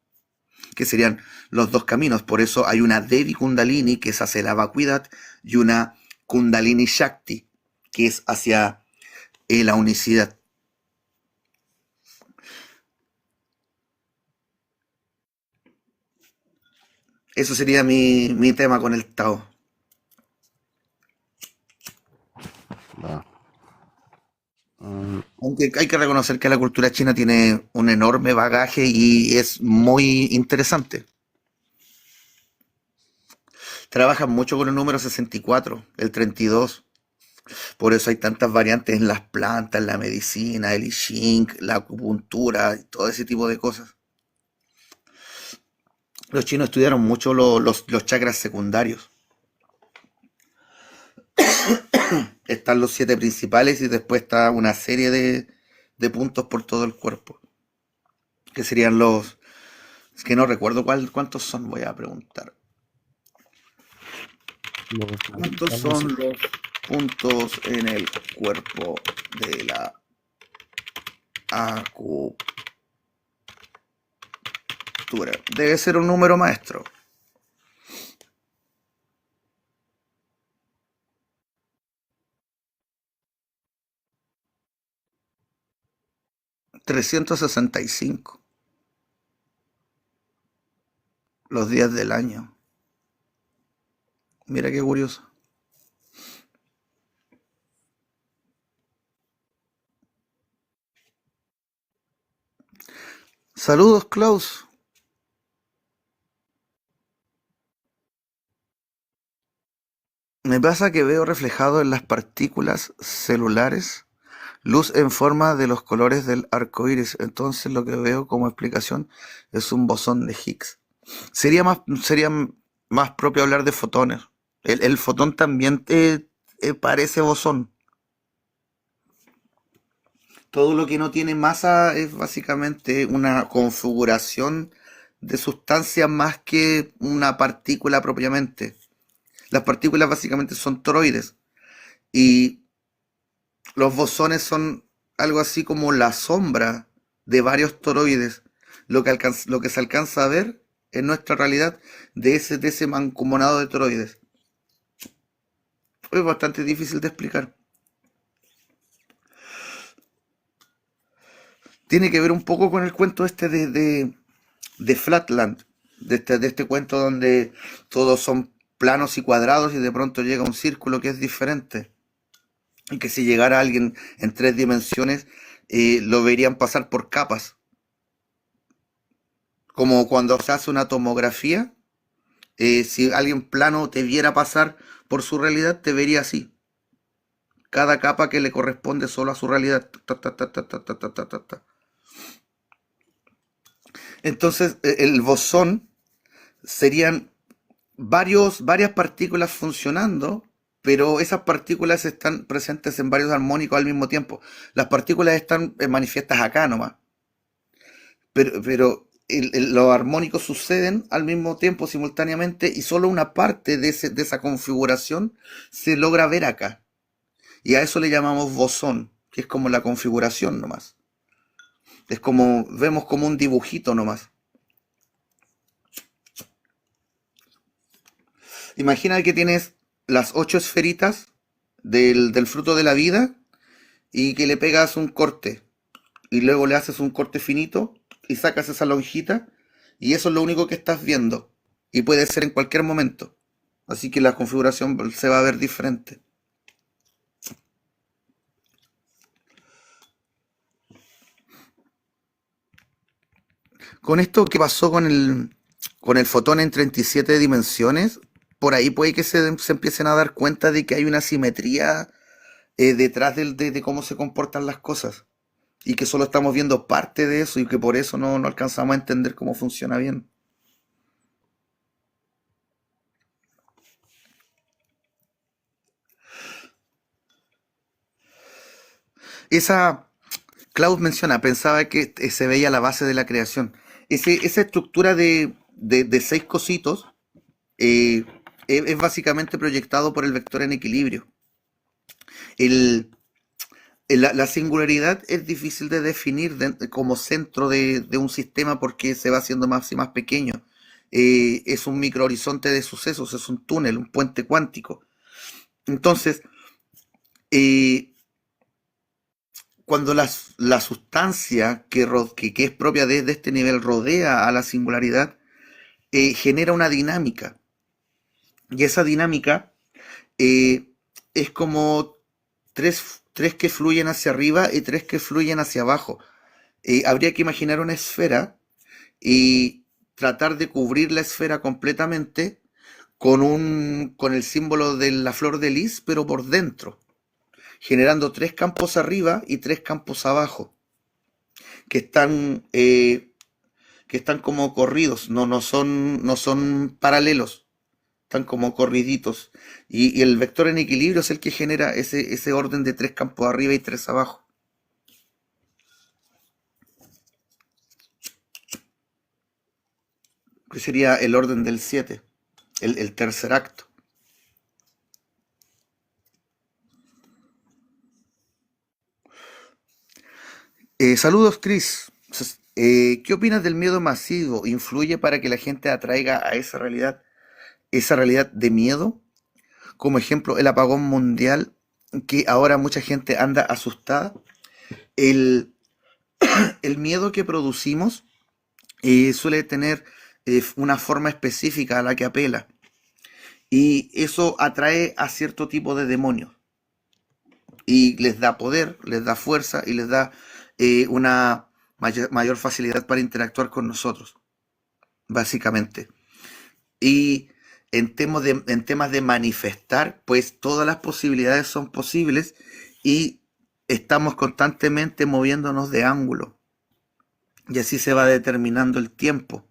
que serían los dos caminos. Por eso hay una Devi Kundalini, que es hacia la vacuidad, y una Kundalini Shakti, que es hacia la unicidad. Eso sería mi tema con el Tao. Va. Mm, Aunque hay que reconocer que la cultura china tiene un enorme bagaje y es muy interesante. Trabajan mucho con el número 64, el 32. Por eso hay tantas variantes en las plantas, en la medicina, el I Ching, la acupuntura y todo ese tipo de cosas. Los chinos estudiaron mucho los chakras secundarios. Están los siete principales y después está una serie de puntos por todo el cuerpo. Que serían los... Es que no recuerdo cuántos son, voy a preguntar. los ¿Cuántos principales, son los puntos en el cuerpo de la acupuntura? Debe ser un número maestro. 365 los días del año. Mira qué curioso. Saludos, Klaus. Me pasa que veo reflejado en las partículas celulares luz en forma de los colores del arco iris. Entonces lo que veo como explicación es un bosón de Higgs. Sería más propio hablar de fotones. El fotón también parece bosón. Todo lo que no tiene masa es básicamente una configuración de sustancia más que una partícula propiamente. Las partículas básicamente son toroides y los bosones son algo así como la sombra de varios toroides, lo que se alcanza a ver en nuestra realidad de ese mancomunado de toroides. Es bastante difícil de explicar. Tiene que ver un poco con el cuento este de Flatland. de este cuento donde todos son planos y cuadrados y de pronto llega un círculo que es diferente. Y que si llegara alguien en 3 dimensiones, lo verían pasar por capas. Como cuando se hace una tomografía, si alguien plano te viera pasar por su realidad, te vería así. Cada capa que le corresponde solo a su realidad. Ta, ta, ta, ta, ta, ta, ta, ta, ta, ta. Entonces, el bosón serían varias partículas funcionando, pero esas partículas están presentes en varios armónicos al mismo tiempo. Las partículas están manifiestas acá nomás, pero los armónicos suceden al mismo tiempo, simultáneamente, y solo una parte de esa configuración se logra ver acá. Y a eso le llamamos bosón, que es como la configuración nomás. Es como, vemos como un dibujito nomás. Imagina que tienes las 8 esferitas del fruto de la vida y que le pegas un corte y luego le haces un corte finito y sacas esa lonjita y eso es lo único que estás viendo y puede ser en cualquier momento. Así que la configuración se va a ver diferente. Con esto que pasó con el fotón en 37 dimensiones, por ahí puede que se empiecen a dar cuenta de que hay una simetría detrás de cómo se comportan las cosas y que solo estamos viendo parte de eso y que por eso no alcanzamos a entender cómo funciona bien. Esa, Klaus menciona, pensaba que se veía la base de la creación. Esa estructura de 6 cositos eh, es básicamente proyectado por el vector en equilibrio. El, la singularidad es difícil de definir como centro de un sistema porque se va haciendo más y más pequeño. Es un microhorizonte de sucesos, es un túnel, un puente cuántico. Entonces, eh, cuando la sustancia que es propia de este nivel rodea a la singularidad, genera una dinámica. Y esa dinámica eh, es como tres que fluyen hacia arriba y tres que fluyen hacia abajo. Habría que imaginar una esfera y tratar de cubrir la esfera completamente con el símbolo de la flor de lis, pero por dentro, generando 3 campos arriba y 3 campos abajo, que están, eh, que están como corridos, no son paralelos, están como corriditos. Y el vector en equilibrio es el que genera ese orden de 3 campos arriba y 3 abajo, que sería el orden del 7, el tercer acto. Saludos, Chris. ¿Qué opinas del miedo masivo? ¿Influye para que la gente atraiga a esa realidad de miedo? Como ejemplo, el apagón mundial, que ahora mucha gente anda asustada. El, el miedo que producimos suele tener una forma específica a la que apela. Y eso atrae a cierto tipo de demonios. Y les da poder, les da fuerza y les da una mayor facilidad para interactuar con nosotros, básicamente. Y en temas de manifestar, pues todas las posibilidades son posibles y estamos constantemente moviéndonos de ángulo. Y así se va determinando el tiempo.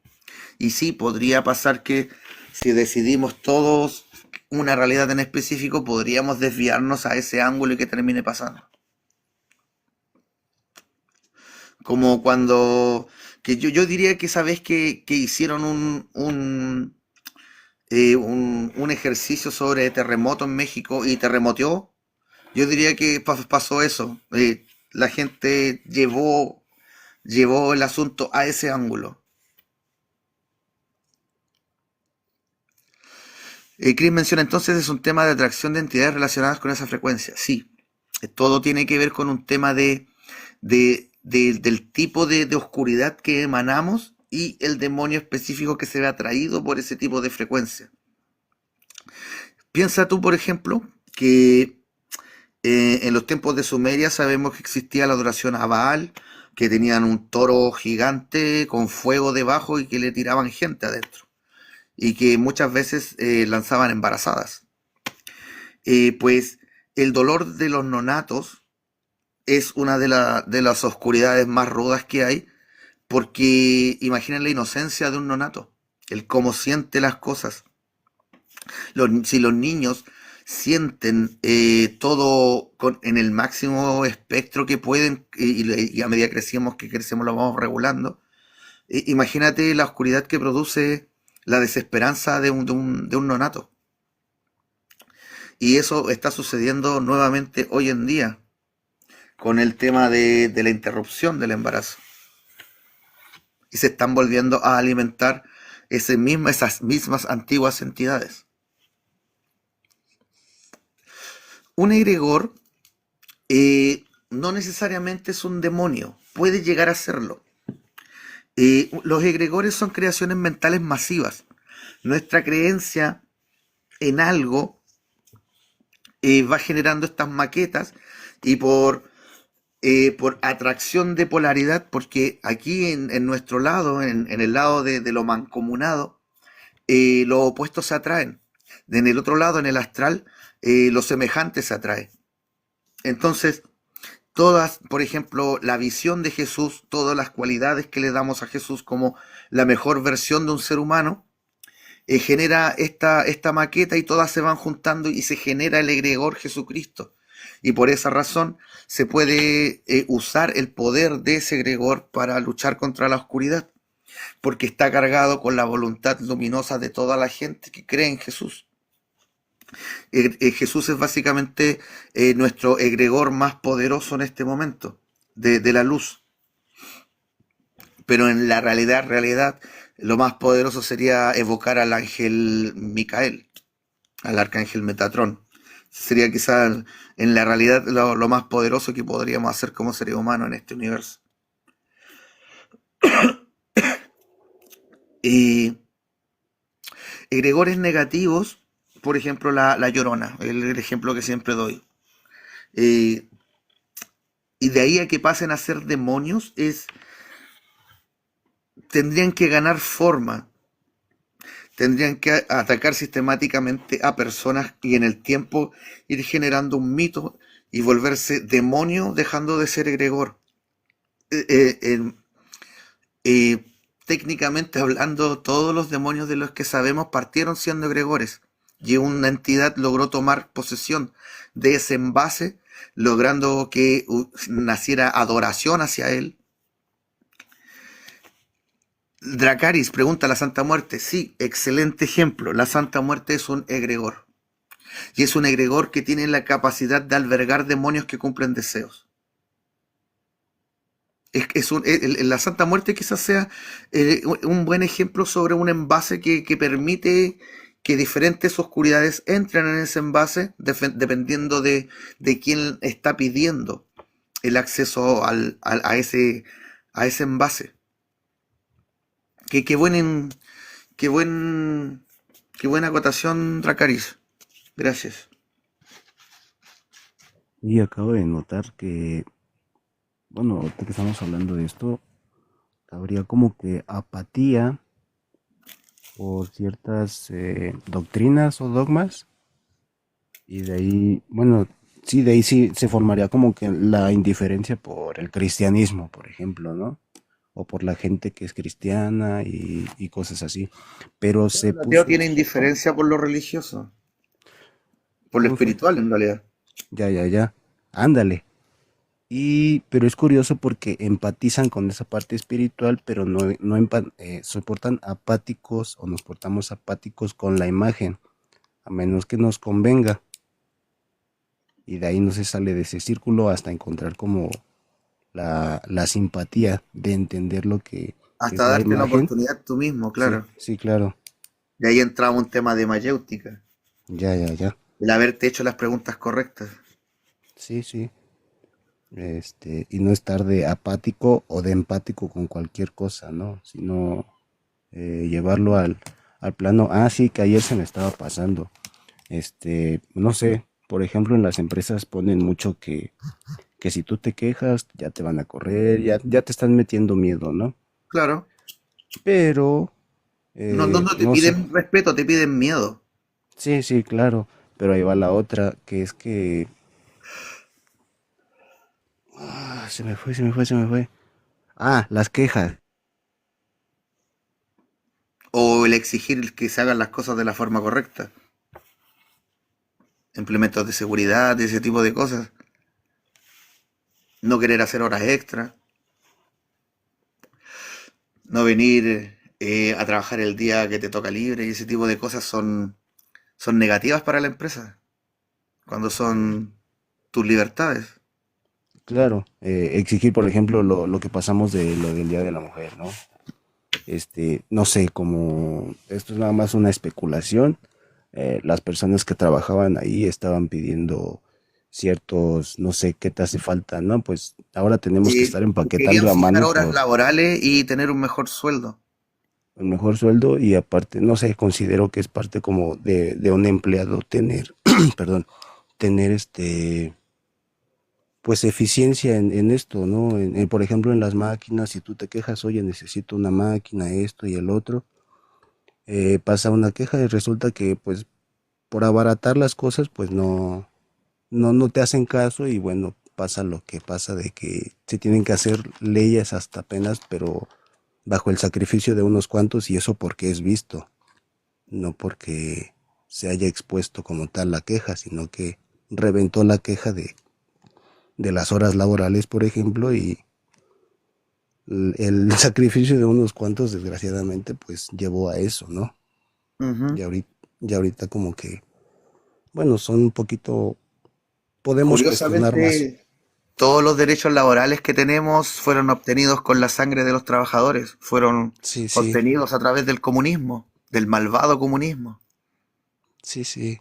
Y sí, podría pasar que si decidimos todos una realidad en específico, podríamos desviarnos a ese ángulo y que termine pasando. Como cuando, que yo diría que esa vez que hicieron un ejercicio sobre terremoto en México y terremoteó, yo diría que pasó eso. La gente llevó el asunto a ese ángulo. Chris menciona entonces es un tema de atracción de entidades relacionadas con esa frecuencia. Sí, todo tiene que ver con un tema del tipo de oscuridad que emanamos y el demonio específico que se ve atraído por ese tipo de frecuencia. Piensa tú, por ejemplo, que en los tiempos de Sumeria sabemos que existía la adoración a Baal, que tenían un toro gigante con fuego debajo y que le tiraban gente adentro, y que muchas veces lanzaban embarazadas. Pues el dolor de los nonatos es una de las oscuridades más rudas que hay, porque imaginen la inocencia de un nonato, el cómo siente las cosas. Si los niños sienten todo en el máximo espectro que pueden, y a medida que crecemos lo vamos regulando, imagínate la oscuridad que produce la desesperanza de un nonato. Y eso está sucediendo nuevamente hoy en día con el tema de la interrupción del embarazo. Y se están volviendo a alimentar esas mismas antiguas entidades. Un egregor no necesariamente es un demonio, puede llegar a serlo. Los egregores son creaciones mentales masivas. Nuestra creencia en algo va generando estas maquetas y por atracción de polaridad, porque aquí en nuestro lado, en el lado de lo mancomunado, los opuestos se atraen. En el otro lado, en el astral, lo semejante se atrae. Entonces, todas, por ejemplo, la visión de Jesús, todas las cualidades que le damos a Jesús como la mejor versión de un ser humano, genera esta maqueta y todas se van juntando y se genera el egregor Jesucristo. Y por esa razón se puede usar el poder de ese egregor para luchar contra la oscuridad, porque está cargado con la voluntad luminosa de toda la gente que cree en Jesús. Jesús es básicamente nuestro egregor más poderoso en este momento, de la luz. Pero en la realidad, lo más poderoso sería evocar al ángel Micael, al arcángel Metatrón. Sería quizá en la realidad lo más poderoso que podríamos hacer como seres humanos en este universo. Y egregores negativos, por ejemplo, la Llorona, el ejemplo que siempre doy. Eh, y de ahí a que pasen a ser demonios, tendrían que ganar forma, tendrían que atacar sistemáticamente a personas y en el tiempo ir generando un mito y volverse demonio dejando de ser egregor. Eh, eh, eh, Técnicamente hablando, todos los demonios de los que sabemos partieron siendo egregores y una entidad logró tomar posesión de ese envase, logrando que naciera adoración hacia él. Dracaris pregunta: ¿la Santa Muerte? Sí, excelente ejemplo. La Santa Muerte es un egregor. Y es un egregor que tiene la capacidad de albergar demonios que cumplen deseos. La Santa Muerte quizás sea un buen ejemplo sobre un envase que permite que diferentes oscuridades entren en ese envase dependiendo de quién está pidiendo el acceso a ese envase. Qué buen, qué buen, qué buena acotación, Dracaris. Gracias. Y acabo de notar que, bueno, ahorita que estamos hablando de esto, habría como que apatía por ciertas doctrinas o dogmas, y de ahí, bueno, sí, de ahí sí se formaría como que la indiferencia por el cristianismo, por ejemplo, ¿no? O por la gente que es cristiana y cosas así. Pero Bueno, se el ateo puso, tiene indiferencia por lo religioso, por lo ¿cómo fue? espiritual en realidad. Ya, ándale. Pero es curioso porque empatizan con esa parte espiritual, pero se portan apáticos o nos portamos apáticos con la imagen, a menos que nos convenga. Y de ahí no se sale de ese círculo hasta encontrar como la simpatía de entender lo que es Hasta la darte la imagen. oportunidad tú mismo, Sí, claro. sí, claro. Y ahí entraba un tema de mayéutica, Ya. el haberte hecho las preguntas correctas. Sí, sí. y no estar de apático o de empático con cualquier cosa, ¿no? Sino llevarlo al plano, sí, que ayer se me estaba pasando. No sé, por ejemplo, en las empresas ponen mucho que si tú te quejas, ya te van a correr, ya te están metiendo miedo, ¿no? Claro. Pero, No, no, no te no sé, piden respeto, te piden miedo. sí, sí, claro, pero ahí va la otra, que es que, se me fue. Las quejas. O el exigir que se hagan las cosas de la forma correcta. Implementos de seguridad, ese tipo de cosas. No querer hacer horas extra. No venir a trabajar el día que te toca libre y ese tipo de cosas son negativas para la empresa. Cuando son tus libertades. Claro, exigir, por ejemplo, lo que pasamos de lo del Día de la Mujer, ¿no? No sé, como esto es nada más una especulación, las personas que trabajaban ahí estaban pidiendo ciertos, no sé qué te hace falta, ¿no? Pues ahora tenemos que estar Querían empaquetando a fijar mano horas por laborales y tener un mejor sueldo. el mejor sueldo y aparte, no sé, considero que es parte como de un empleado tener, perdón, tener pues eficiencia en esto, ¿no? Por ejemplo, en las máquinas, si tú te quejas, oye, necesito una máquina, esto y el otro, pasa una queja y resulta que pues por abaratar las cosas pues no te hacen caso y bueno, pasa lo que pasa de que se tienen que hacer leyes hasta apenas, pero bajo el sacrificio de unos cuantos y eso porque es visto, no porque se haya expuesto como tal la queja, sino que reventó la queja de las horas laborales, por ejemplo, y el sacrificio de unos cuantos desgraciadamente pues llevó a eso, ¿no? Ujú. Y ahorita como que bueno, son un poquito, podemos cuestionar más. Curiosamente, todos los derechos laborales que tenemos fueron obtenidos con la sangre de los trabajadores, fueron Sí, sí, obtenidos a través del comunismo, del malvado comunismo. sí, sí,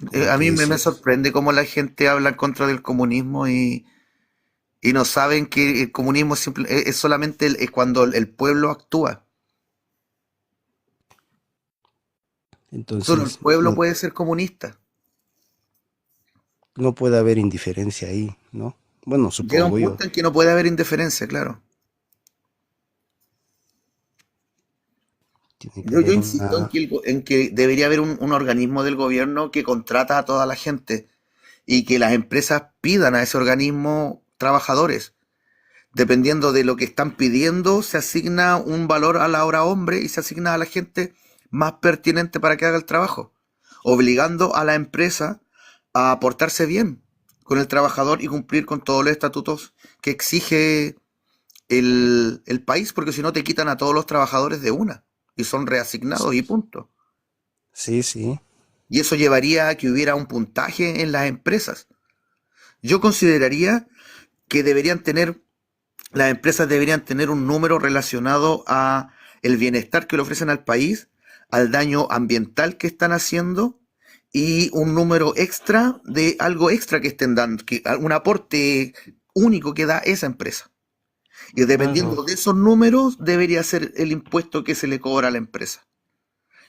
como A mí que me eso, sorprende cómo la gente habla en contra del comunismo y no saben que el comunismo es solamente es cuando el pueblo actúa. Solo el entonces pueblo no, puede ser comunista. no puede haber indiferencia ahí, ¿no? Bueno, Llega un supongo yo. punto en que no puede haber indiferencia, claro. Tiene que Yo haber insisto en una, que, en que debería haber un organismo del gobierno que contrata a toda la gente y que las empresas pidan a ese organismo trabajadores. Dependiendo de lo que están pidiendo, se asigna un valor a la hora hombre y se asigna a la gente más pertinente para que haga el trabajo, obligando a la empresa a portarse bien con el trabajador y cumplir con todos los estatutos que exige el país, porque si no te quitan a todos los trabajadores de una y son reasignados y punto. sí, sí, Y eso llevaría a que hubiera un puntaje en las empresas. Yo consideraría que las empresas deberían tener un número relacionado a el bienestar que le ofrecen al país, al daño ambiental que están haciendo y un número extra de algo extra que estén dando, un aporte único que da esa empresa. Y claro, dependiendo de esos números, debería ser el impuesto que se le cobra a la empresa.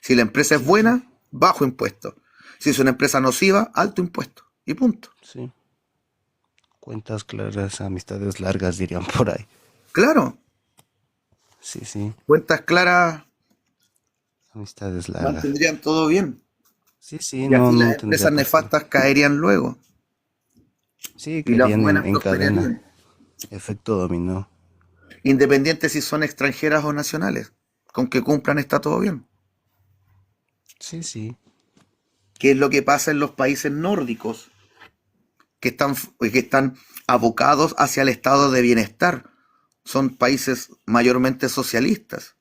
Si la empresa es sí, sí, buena, bajo impuesto. Si es una empresa nociva, alto impuesto. Y punto. sí. Cuentas claras, amistades largas, dirían por ahí. Claro, Sí, sí, cuentas claras amistades largas. mantendrían todo bien. Sí, sí, Y no, así no las tendría empresas por qué. nefastas caerían luego Sí, y las caerían buenas en cadena. prosperarían, Efecto dominó. independientes si son extranjeras o nacionales. Con que cumplan está todo bien. Sí, sí, ¿Qué es lo que pasa en los países nórdicos? Que están abocados hacia el estado de bienestar. Son países mayormente socialistas.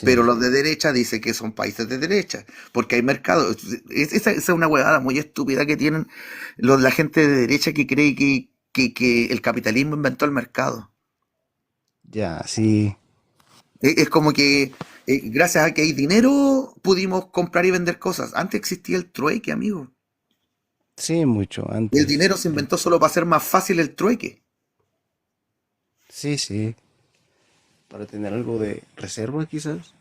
Pero sí. los de derecha dicen que son países de derecha, porque hay mercado. Esa es una huevada muy estúpida que tienen la gente de derecha que cree que el capitalismo inventó el mercado. Ya, sí, Es como que gracias a que hay dinero pudimos comprar y vender cosas. Antes existía el trueque, amigo. Sí, mucho El antes. dinero se inventó solo para hacer más fácil el trueque. Sí, sí, para tener algo de reserva quizás.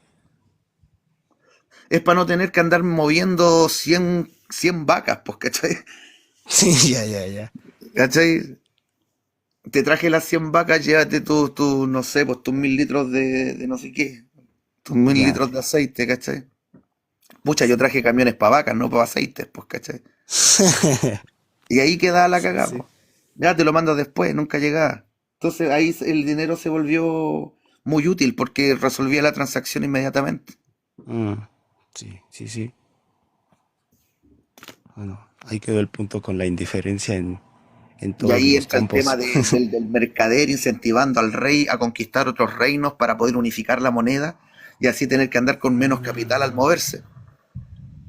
Es para no tener que andar moviendo 100 vacas, pues, ¿cachai? Sí, ya, ya, ya. ¿Cachai? Te traje las 100 vacas, llévate no sé, pues tus 1000 litros de no sé qué, tus mil Ya. litros de aceite, ¿cachai? Pucha, yo traje camiones para vacas, no para aceites, pues, ¿cachai? Y ahí queda la Sí, cagada, sí. pues. Ya te lo mandas después, nunca llegaba. Entonces ahí el dinero se volvió muy útil porque resolvía la transacción inmediatamente. Mm, sí, sí, sí. Bueno, ahí quedó el punto con la indiferencia en Y todos ahí los entra el tema campos. del mercader incentivando al rey a conquistar otros reinos para poder unificar la moneda y así tener que andar con menos capital al Ah, moverse,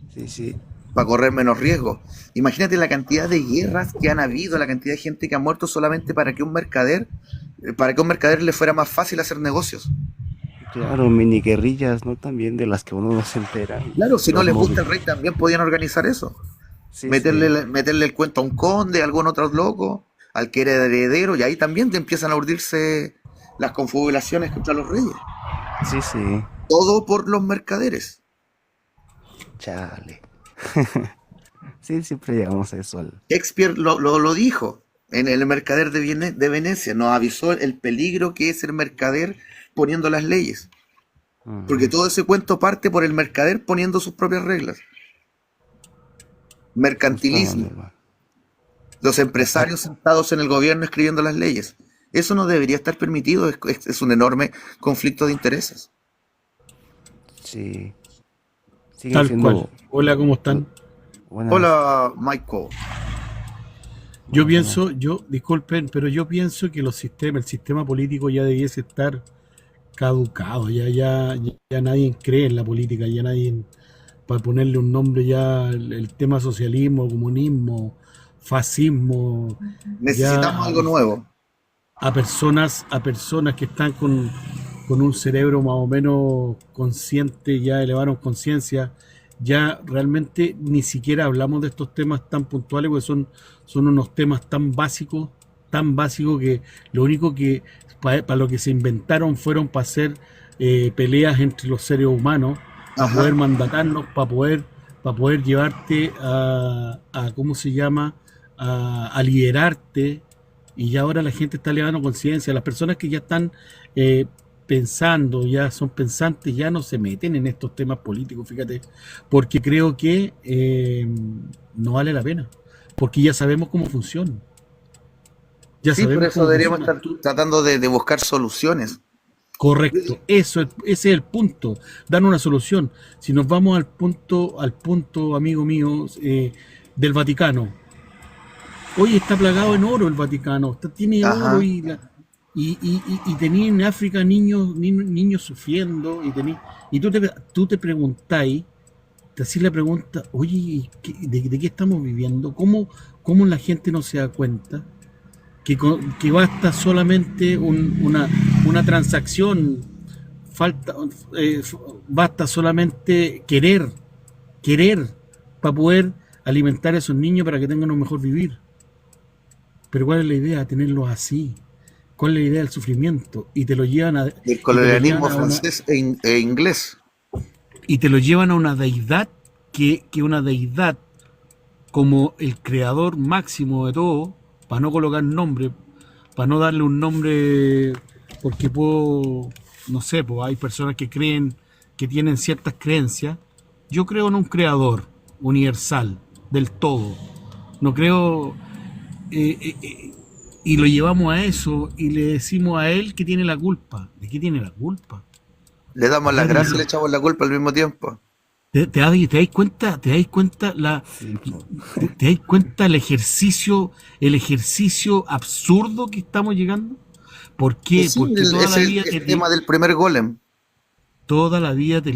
sí, sí. para correr menos riesgo. Imagínate la cantidad de guerras que han habido, la cantidad de gente que ha muerto solamente para que un mercader le fuera más fácil hacer negocios. Claro, mini guerrillas, ¿no? También de las que uno no se entera y Claro, si no los les gusta móviles. el rey también podían organizar eso. Sí, sí. Meterle el cuento a un conde, a algún otro loco, al que era heredero, y ahí también te empiezan a urdirse las confabulaciones contra los reyes. Sí, sí. Todo por los mercaderes. Chale. Sí, siempre llegamos a eso. Shakespeare lo dijo en El mercader de Venecia, nos avisó el peligro que es el mercader poniendo las leyes, porque Ujú. todo ese cuento parte por el mercader poniendo sus propias reglas. Justo Mercantilismo, donde va. los Acá, empresarios sentados en el gobierno escribiendo las leyes. Eso no debería estar permitido, es un enorme conflicto de intereses. sí. Siguen Tal cual. siendo Hola, ¿cómo están? buenas, Hola, Michael. Yo buenas, buenas. pienso, disculpen, pero yo pienso que el sistema político ya debiese estar caducado, ya nadie cree en la política, ya nadie, para ponerle un nombre ya, el tema socialismo, comunismo, fascismo, Necesitamos ya algo nuevo. a personas que están con un cerebro más o menos consciente, ya elevaron conciencia, ya realmente ni siquiera hablamos de estos temas tan puntuales, porque son unos temas tan básicos que lo único que para lo que se inventaron fueron para hacer peleas entre los seres humanos, para poder Ajá. mandatarnos, para poder llevarte ¿cómo se llama? A liderarte, y ya ahora la gente está elevando conciencia. Las personas que ya están eh, pensando, ya son pensantes, ya no se meten en estos temas políticos, fíjate, porque creo que no vale la pena, porque ya sabemos cómo funciona, ya Sí, por sabemos eso cómo deberíamos funciona. estar tratando de buscar soluciones. Correcto, ese es el punto, dar una solución. Si nos vamos al punto, amigo mío, del Vaticano, hoy está plagado en oro el Vaticano, tiene oro Ajá. y tenía en África niños sufriendo y tú te preguntáis, te hacís la pregunta, oye, de qué estamos viviendo? ¿Cómo la gente no se da cuenta que basta solamente una transacción, falta, eh, basta solamente querer para poder alimentar a esos niños para que tengan un mejor vivir? Pero ¿cuál es la idea? Tenerlos así. ¿Cuál es la idea del sufrimiento? Del Y te lo llevan colonialismo a una francés e inglés. y te lo llevan a una deidad que una deidad como el creador máximo de todo, para no colocar nombre, para no darle un nombre, porque no sé, pues hay personas que creen que tienen ciertas creencias. Yo creo en un creador universal, del todo. No creo, eh, eh, eh, y lo llevamos a eso y le decimos a él que tiene la culpa. ¿De qué tiene la culpa? Le damos las Fíjate, gracias y le echamos la culpa al mismo tiempo. te dais cuenta, Sí, po. te dais cuenta el ejercicio absurdo que estamos llegando. ¿Por qué? Sí, Porque es el tema del primer golem. toda la vida te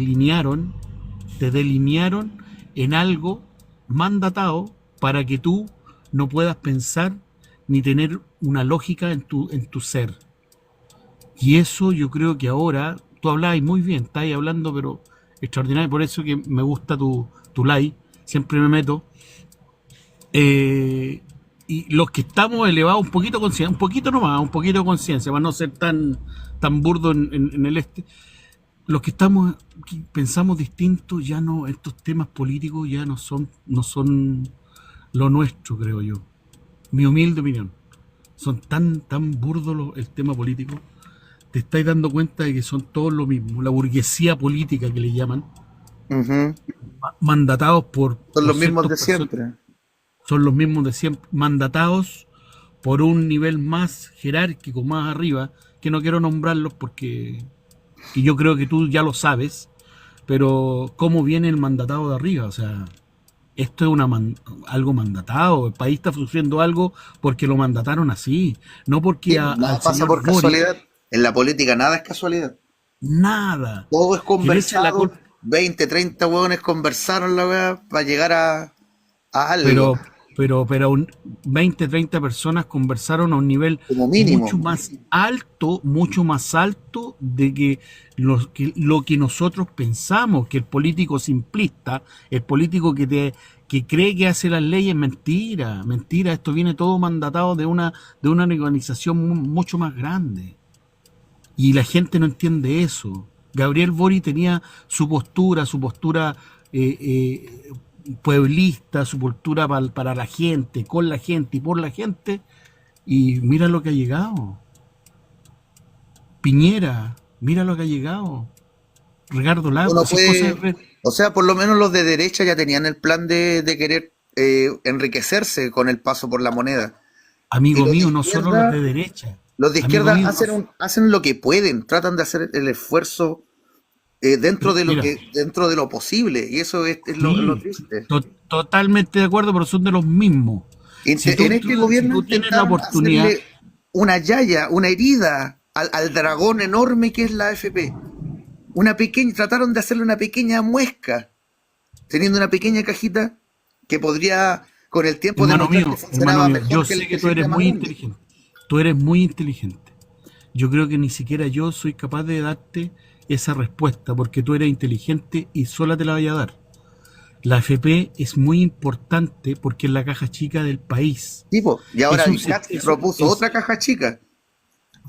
delinearon en algo mandatado para que tú no puedas pensar ni tener una lógica en tu ser. Y eso yo creo que ahora, tú hablabas muy bien, estás hablando, pero extraordinario, por eso que me gusta tu like, siempre me meto. Eh, y los que estamos elevados un poquito conciencia, un poquito nomás, un poquito de conciencia, para no ser tan burdo en el este, los que estamos, que pensamos distinto, ya no, estos temas políticos ya no son lo nuestro, creo yo. Mi humilde opinión. Son tan burdos el tema político. Te estáis dando cuenta de que son todos lo mismo. La burguesía política que le llaman, Ujú. mandatados Son por los mismos ciertos de personas, siempre. son los mismos de siempre, mandatados por un nivel más jerárquico, más arriba, que no quiero nombrarlos porque que yo creo que tú ya lo sabes, pero cómo viene el mandatado de arriba, o sea, esto es algo mandatado, el país está sufriendo algo porque lo mandataron así, no porque Sí, pues, al nada pasa señor por Boric, casualidad. En la política nada es casualidad. nada, Todo es que le echen la conversado. culpa, 20, 30 hueones conversaron la weá para llegar a algo, pero, pero 20, 30 personas conversaron a un nivel como mínimo. mucho más alto de lo que nosotros pensamos, que el político simplista, el político que cree que hace las leyes, mentira, mentira, esto viene todo mandatado de una organización mucho más grande. Y la gente no entiende eso. Gabriel Boric tenía su postura eh, eh, pueblista, su postura para la gente, con la gente y por la gente, y mira lo que ha llegado. Piñera, mira lo que ha llegado. Ricardo Lago, Uno así cosas. puede, o sea, por lo menos los de derecha ya tenían el plan de querer enriquecerse con el paso por la moneda. Y Amigo mío, no solo los de amigo izquierda mío, hacen lo que pueden, tratan de hacer el esfuerzo dentro pero de lo mira, que, dentro de lo posible, y eso es lo sí, triste. totalmente de acuerdo, pero son de los mismos. En este Si gobierno tú tienes la intentaron oportunidad, hacerle una yaya, una herida al dragón enorme que es la AFP. Trataron de hacerle una pequeña muesca, teniendo una pequeña cajita que podría con el tiempo demostrar que hermano funcionaba mío, mejor yo que sé que que el tú eres sistema muy mundi. inteligente. Tú eres muy inteligente. Yo creo que ni siquiera yo soy capaz de darte esa respuesta, porque tú eres inteligente y sola te la voy a dar. La AFP es muy importante porque es la caja chica del país. Tipo, y ahora Es un, el CAT es, propuso es otra caja chica,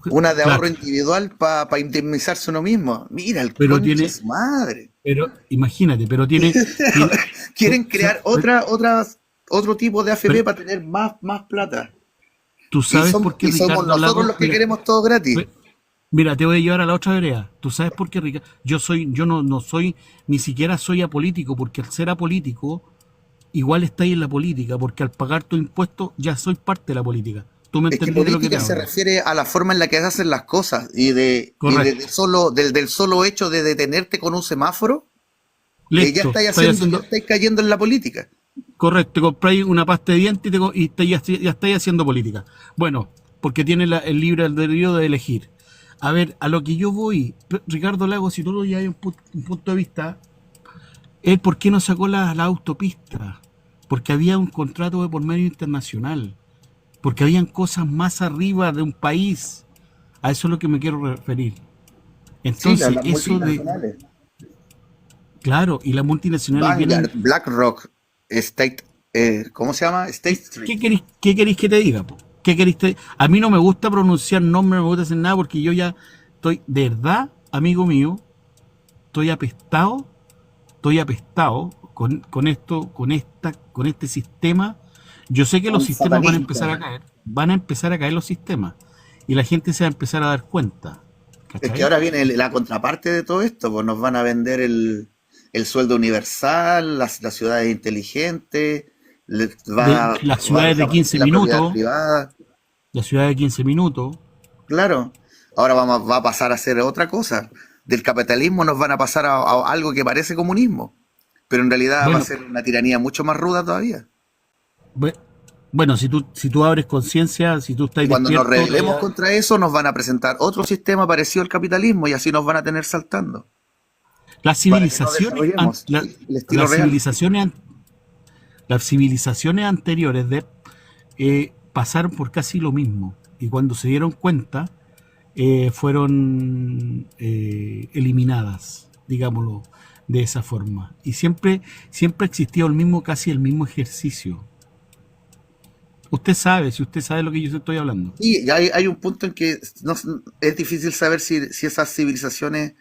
una de ahorro claro, individual para indemnizarse uno mismo. Mira, el pero conche tiene, su madre. pero imagínate, pero tiene, Quieren crear otro tipo de AFP pero para tener más plata. tú sabes por qué Y somos Ricardo nosotros Lago, los que queremos todo gratis. mira, te voy a llevar a la otra vereda. ¿Tú sabes por qué, Ricardo? Yo no soy, ni siquiera soy apolítico, porque al ser apolítico, igual estáis en la política, porque al pagar tu impuesto ya soy parte de la política. ¿Tú me Es que entendís de lo que te política se hablo? refiere a la forma en la que se hacen las cosas Correcto. del solo hecho de detenerte con un semáforo, Listo. ya estáis cayendo en la política. Correcto, te compráis una pasta de dientes ya estáis haciendo política. Bueno, porque tiene el libre albedrío de elegir. A ver, a lo que yo voy, Ricardo Lago, si tú lo llevas un punto de vista, es por qué no sacó la autopista. Porque había un contrato de por medio internacional. Porque habían cosas más arriba de un país. A eso es lo que me quiero referir. Sí, Entonces, las eso de, multinacionales. claro, y las multinacionales Vanguard, vienen. BlackRock, ¿cómo se llama? State Street. ¿Qué queréis que te diga? Po? A mí no me gusta pronunciar nombres, no me gusta hacer nada porque yo ya estoy, de verdad, amigo mío, estoy apestado con este sistema. Yo sé que los Con sistemas van a empezar a satanista. caer, van a empezar a caer los sistemas y la gente se va a empezar a dar cuenta, Es que ¿cachai? ahora viene la contraparte de todo esto, pues nos van a vender el sueldo universal, las ciudades inteligentes, De las va a ciudades de desaparecer 15 la propiedad minutos, privada. la ciudad de 15 minutos, Claro, ahora va a pasar a ser otra cosa. Del capitalismo nos van a pasar a algo que parece comunismo, pero en realidad va a bueno, ser una tiranía mucho más ruda todavía. bue- bueno, si tú abres conciencia, si tú Y estás cuando nos despierto, rebelemos contra eso, nos van a presentar otro sistema parecido al capitalismo y así nos van a tener saltando, las para que no civilizaciones, desarrollemos el estilo las real. civilizaciones, las civilizaciones anteriores pasaron por casi lo mismo y cuando se dieron cuenta fueron eliminadas, digámoslo de esa forma. Y siempre existió casi el mismo ejercicio. Usted sabe, si usted sabe lo que yo estoy hablando. Y hay un punto en que es difícil saber si esas civilizaciones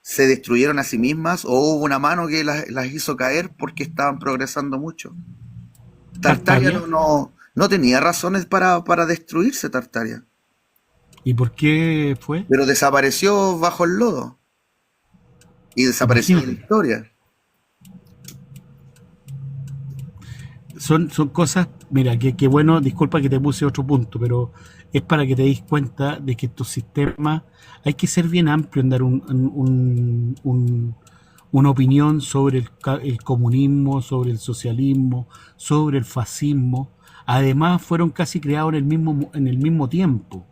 se destruyeron a sí mismas o hubo una mano que las hizo caer porque estaban progresando mucho. Tartaria Tartaria. no tenía razones para destruirse, Tartaria, ¿Y por qué fue? pero desapareció bajo el lodo y desapareció de la Imagínate. historia. Son cosas, mira, que bueno, disculpa que te puse otro punto, pero es para que te des cuenta de que estos sistemas hay que ser bien amplio en dar una opinión sobre el comunismo, sobre el socialismo, sobre el fascismo. Además, fueron casi creados en el mismo tiempo.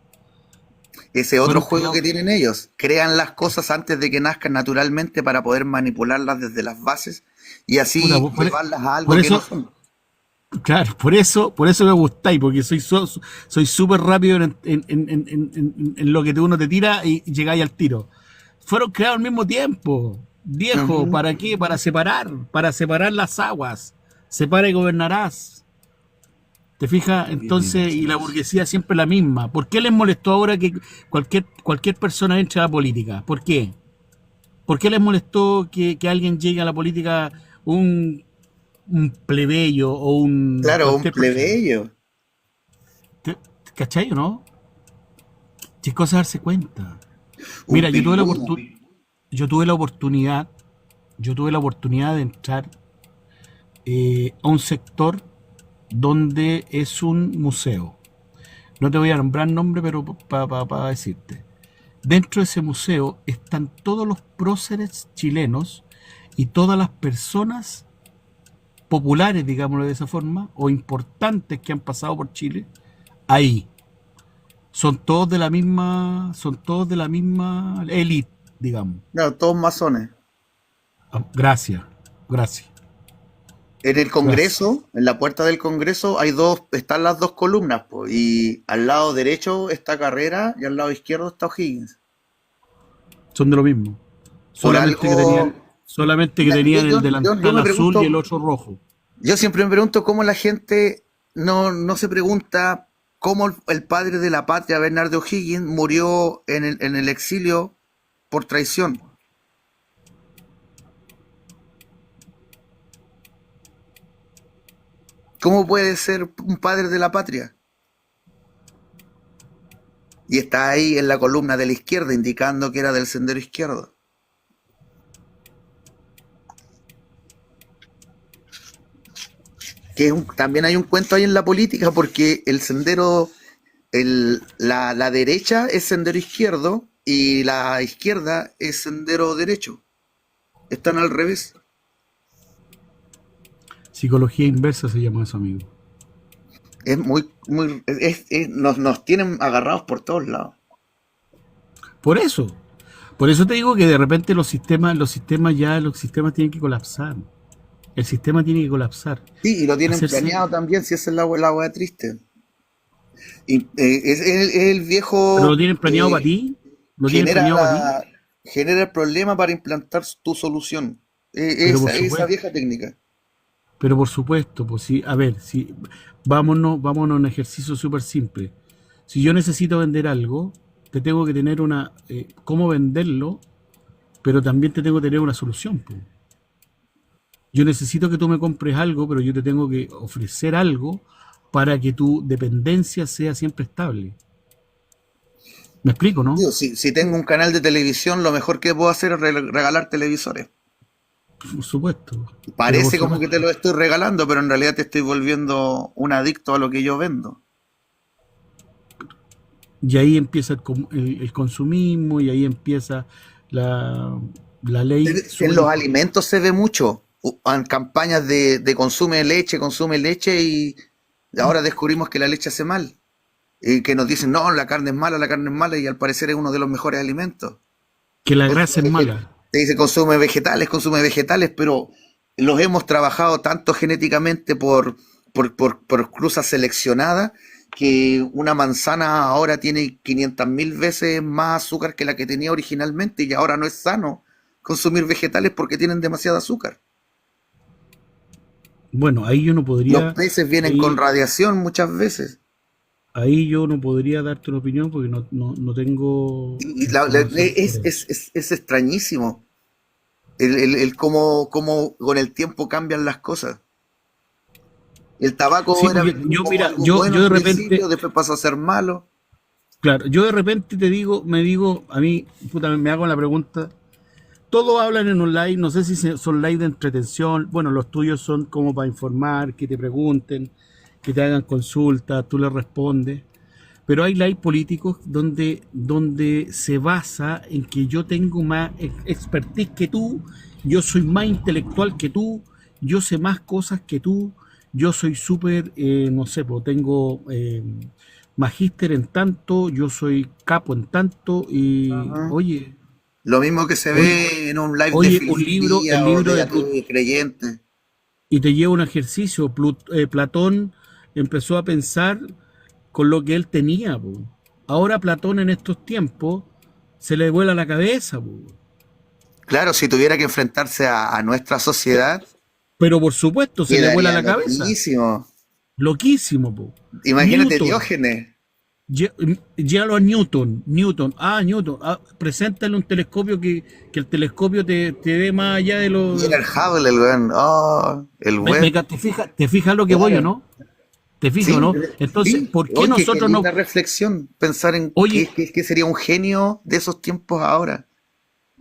Ese otro Fueron juego que creados. tienen ellos, crean las cosas antes de que nazcan naturalmente para poder manipularlas desde las bases y Puta, así llevarlas a por algo que no eso, son. claro, por eso me gustáis, porque soy súper rápido en lo que uno te tira y llegáis al tiro. Fueron creados al mismo tiempo. Viejo, Ujú. ¿para qué? Para separar las aguas. Separa y gobernarás. ¿Te fijas? Entonces, y la burguesía siempre la misma. ¿Por qué les molestó ahora que cualquier persona entre a la política? ¿Por qué? ¿Por qué les molestó que alguien llegue a la política, un, un plebeyo o un Claro, un cualquier persona? plebeyo, ¿Te, ¿Cachai o no? Si es cosa de darse cuenta. un Mira, pilludo. yo tuve la oportunidad, yo tuve la oportunidad de entrar a un sector donde es un museo. No te voy a nombrar nombre, pero para decirte. Dentro de ese museo están todos los próceres chilenos y todas las personas populares, digámoslo de esa forma, o importantes que han pasado por Chile, ahí. Son todos de la misma élite, digamos. Claro, todos masones. Ah, gracias, gracias, En el gracias. Congreso, en la puerta del Congreso, están las dos columnas, po, y al lado derecho está Carrera y al lado izquierdo está O'Higgins. Son de lo mismo. Por Solamente que algo, tenían, solamente que tenían el yo delantal me azul y el pregunto, otro rojo. yo siempre me pregunto cómo la gente no se pregunta cómo el padre de la patria, Bernardo O'Higgins, murió en el exilio por traición. ¿Cómo puede ser un padre de la patria? Y está ahí en la columna de la izquierda, indicando que era del sendero izquierdo. También hay un cuento ahí en la política, porque el sendero, la derecha es sendero izquierdo y la izquierda es sendero derecho. Están al revés. Psicología inversa se llama eso, amigo. Es nos tienen agarrados por todos lados. Por eso. Por eso te digo que de repente los sistemas tienen que colapsar. El sistema tiene que colapsar. Sí, y lo tienen Hacerse. planeado también, si esa es la hueá triste. Y, es el Pero viejo lo tienen planeado para ti. Lo tienen genera planeado para ti. genera el problema para implantar tu solución. Pero por Esa supuesto. vieja técnica. Pero por supuesto, pues sí, a ver, si vámonos a un ejercicio súper simple. Si yo necesito vender algo, te tengo que tener cómo venderlo, pero también te tengo que tener una solución, pues. Yo necesito que tú me compres algo, pero yo te tengo que ofrecer algo para que tu dependencia sea siempre estable. ¿Me explico, no? Digo, si tengo un canal de televisión, lo mejor que puedo hacer es regalar televisores. Por supuesto. Pero por Parece como que te supuesto. lo estoy regalando, pero en realidad te estoy volviendo un adicto a lo que yo vendo. Y ahí empieza el consumismo y ahí empieza la, la ley En súper los importante. alimentos se ve mucho. En campañas de consume leche y ahora descubrimos que la leche hace mal. Y que nos dicen, no, la carne es mala y al parecer es uno de los mejores alimentos. Que la grasa es mala. Te dice consume vegetales, pero los hemos trabajado tanto genéticamente por cruzas seleccionadas que una manzana ahora tiene 500.000 veces más azúcar que la que tenía originalmente y ahora no es sano consumir vegetales porque tienen demasiado azúcar. Bueno, ahí yo no Los podría, peces vienen con ahí, radiación muchas veces. ahí yo no podría darte una opinión porque no tengo Y información sobre eso. es extrañísimo el cómo con el tiempo cambian las cosas. El Sí, tabaco era porque vendido yo, como mira, algo bueno yo al de repente, principio, después pasó a ser malo. claro, yo de repente me digo, a mí, puta, me hago la pregunta, todos hablan en un live, no sé si son live de entretención, bueno, los tuyos son como para informar, que te pregunten, que te hagan consultas, tú les respondes, pero hay live políticos donde se basa en que yo tengo más expertise que tú, yo soy más intelectual que tú, yo sé más cosas que tú, yo soy súper, no sé, pues tengo magíster en tanto, yo soy capo en tanto, y Ajá. oye, Lo mismo que se oye, ve en un live de oye, un libro, el filosofía o libro de de ateo creyente. y te lleva un ejercicio. Platón empezó a pensar con lo que él tenía, po. Ahora Platón en estos tiempos se le vuela la cabeza, po. Claro, si tuviera que enfrentarse a nuestra sociedad, Pero por supuesto se le vuela quedaría la cabeza. loquísimo. Loquísimo, po. Imagínate Newton, Diógenes. llévalo a Newton, preséntale un telescopio que el telescopio te dé más allá de Y era lo... el Hubble, el weón. Oh, el web. te fijas lo que voy o Claro. no? ¿Te fijas o Sí, no? Entonces, sí. ¿por qué Oye, qué nosotros no? linda reflexión. Pensar en Oye, qué sería un genio de esos tiempos ahora.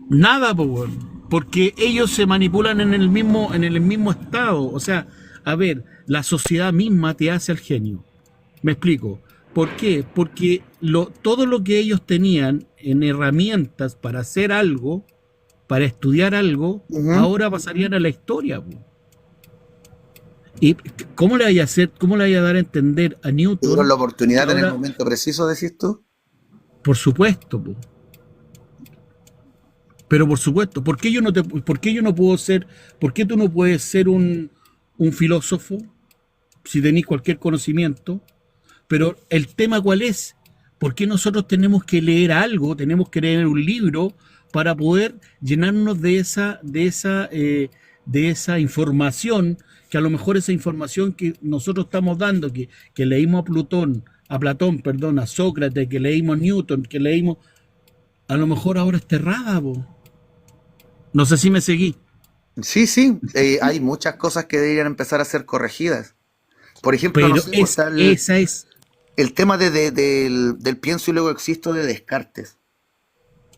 nada, po, weón. Porque ellos se manipulan en el mismo estado. O sea, a ver, la sociedad misma te hace al genio. Me explico. ¿Por qué? Porque todo lo que ellos tenían en herramientas para hacer algo, para estudiar algo, Ujú. ahora pasarían a la historia, po. ¿Y cómo le vaya a hacer, cómo le vaya a dar a entender a Tuvieron Newton la que oportunidad en el ahora, momento preciso, decís tú. por supuesto, po, pero por supuesto, por qué yo no puedo ser, por qué tú no puedes ser un filósofo si tenés cualquier conocimiento? Pero el tema cuál es, ¿por qué nosotros tenemos que leer algo, tenemos que leer un libro para poder llenarnos de esa información, que a lo mejor esa información que nosotros estamos dando, que leímos a Platón, perdón, a Sócrates, que leímos a Newton, que leímos, a lo mejor ahora es errada, po. No sé si me seguí. Sí, sí. Hay muchas cosas que deberían empezar a ser corregidas. Por ejemplo, no Pero sé, pues, está esa es, el tema del pienso y luego existo de Descartes.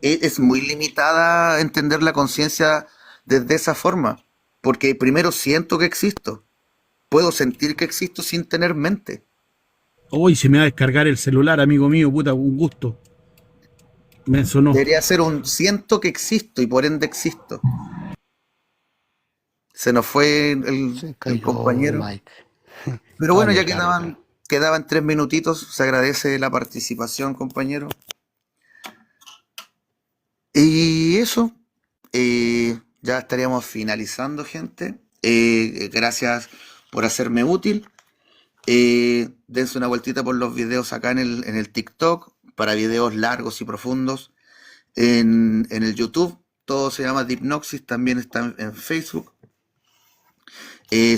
Es muy limitada entender la conciencia desde esa forma. Porque primero siento que existo. Puedo sentir que existo sin tener mente. hoy se me va a descargar el celular, amigo mío, puta, un gusto. Me sonó. Debería ser un siento que existo y por ende existo. Se nos fue Se el cayó compañero. Mike. Pero Ah, bueno, no, ya claro, claro. quedaban 3 minutitos. Se agradece la participación, compañero. Y eso, ya estaríamos finalizando, gente. Gracias por hacerme útil. Dense una vueltita por los videos acá en el TikTok para videos largos y profundos. En el YouTube, todo se llama Dipnoxis, también está en Facebook.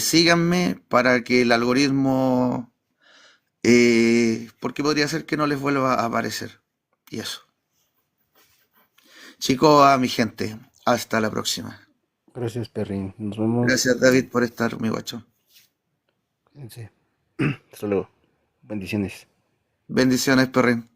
Síganme para que el algoritmo, porque podría ser que no les vuelva a aparecer. Y eso. Chicos, a mi gente, hasta la próxima. Gracias, Perrin. Nos vemos. Gracias, David, por estar, mi guacho. Cuídense. Hasta luego. Bendiciones. Bendiciones, perrín.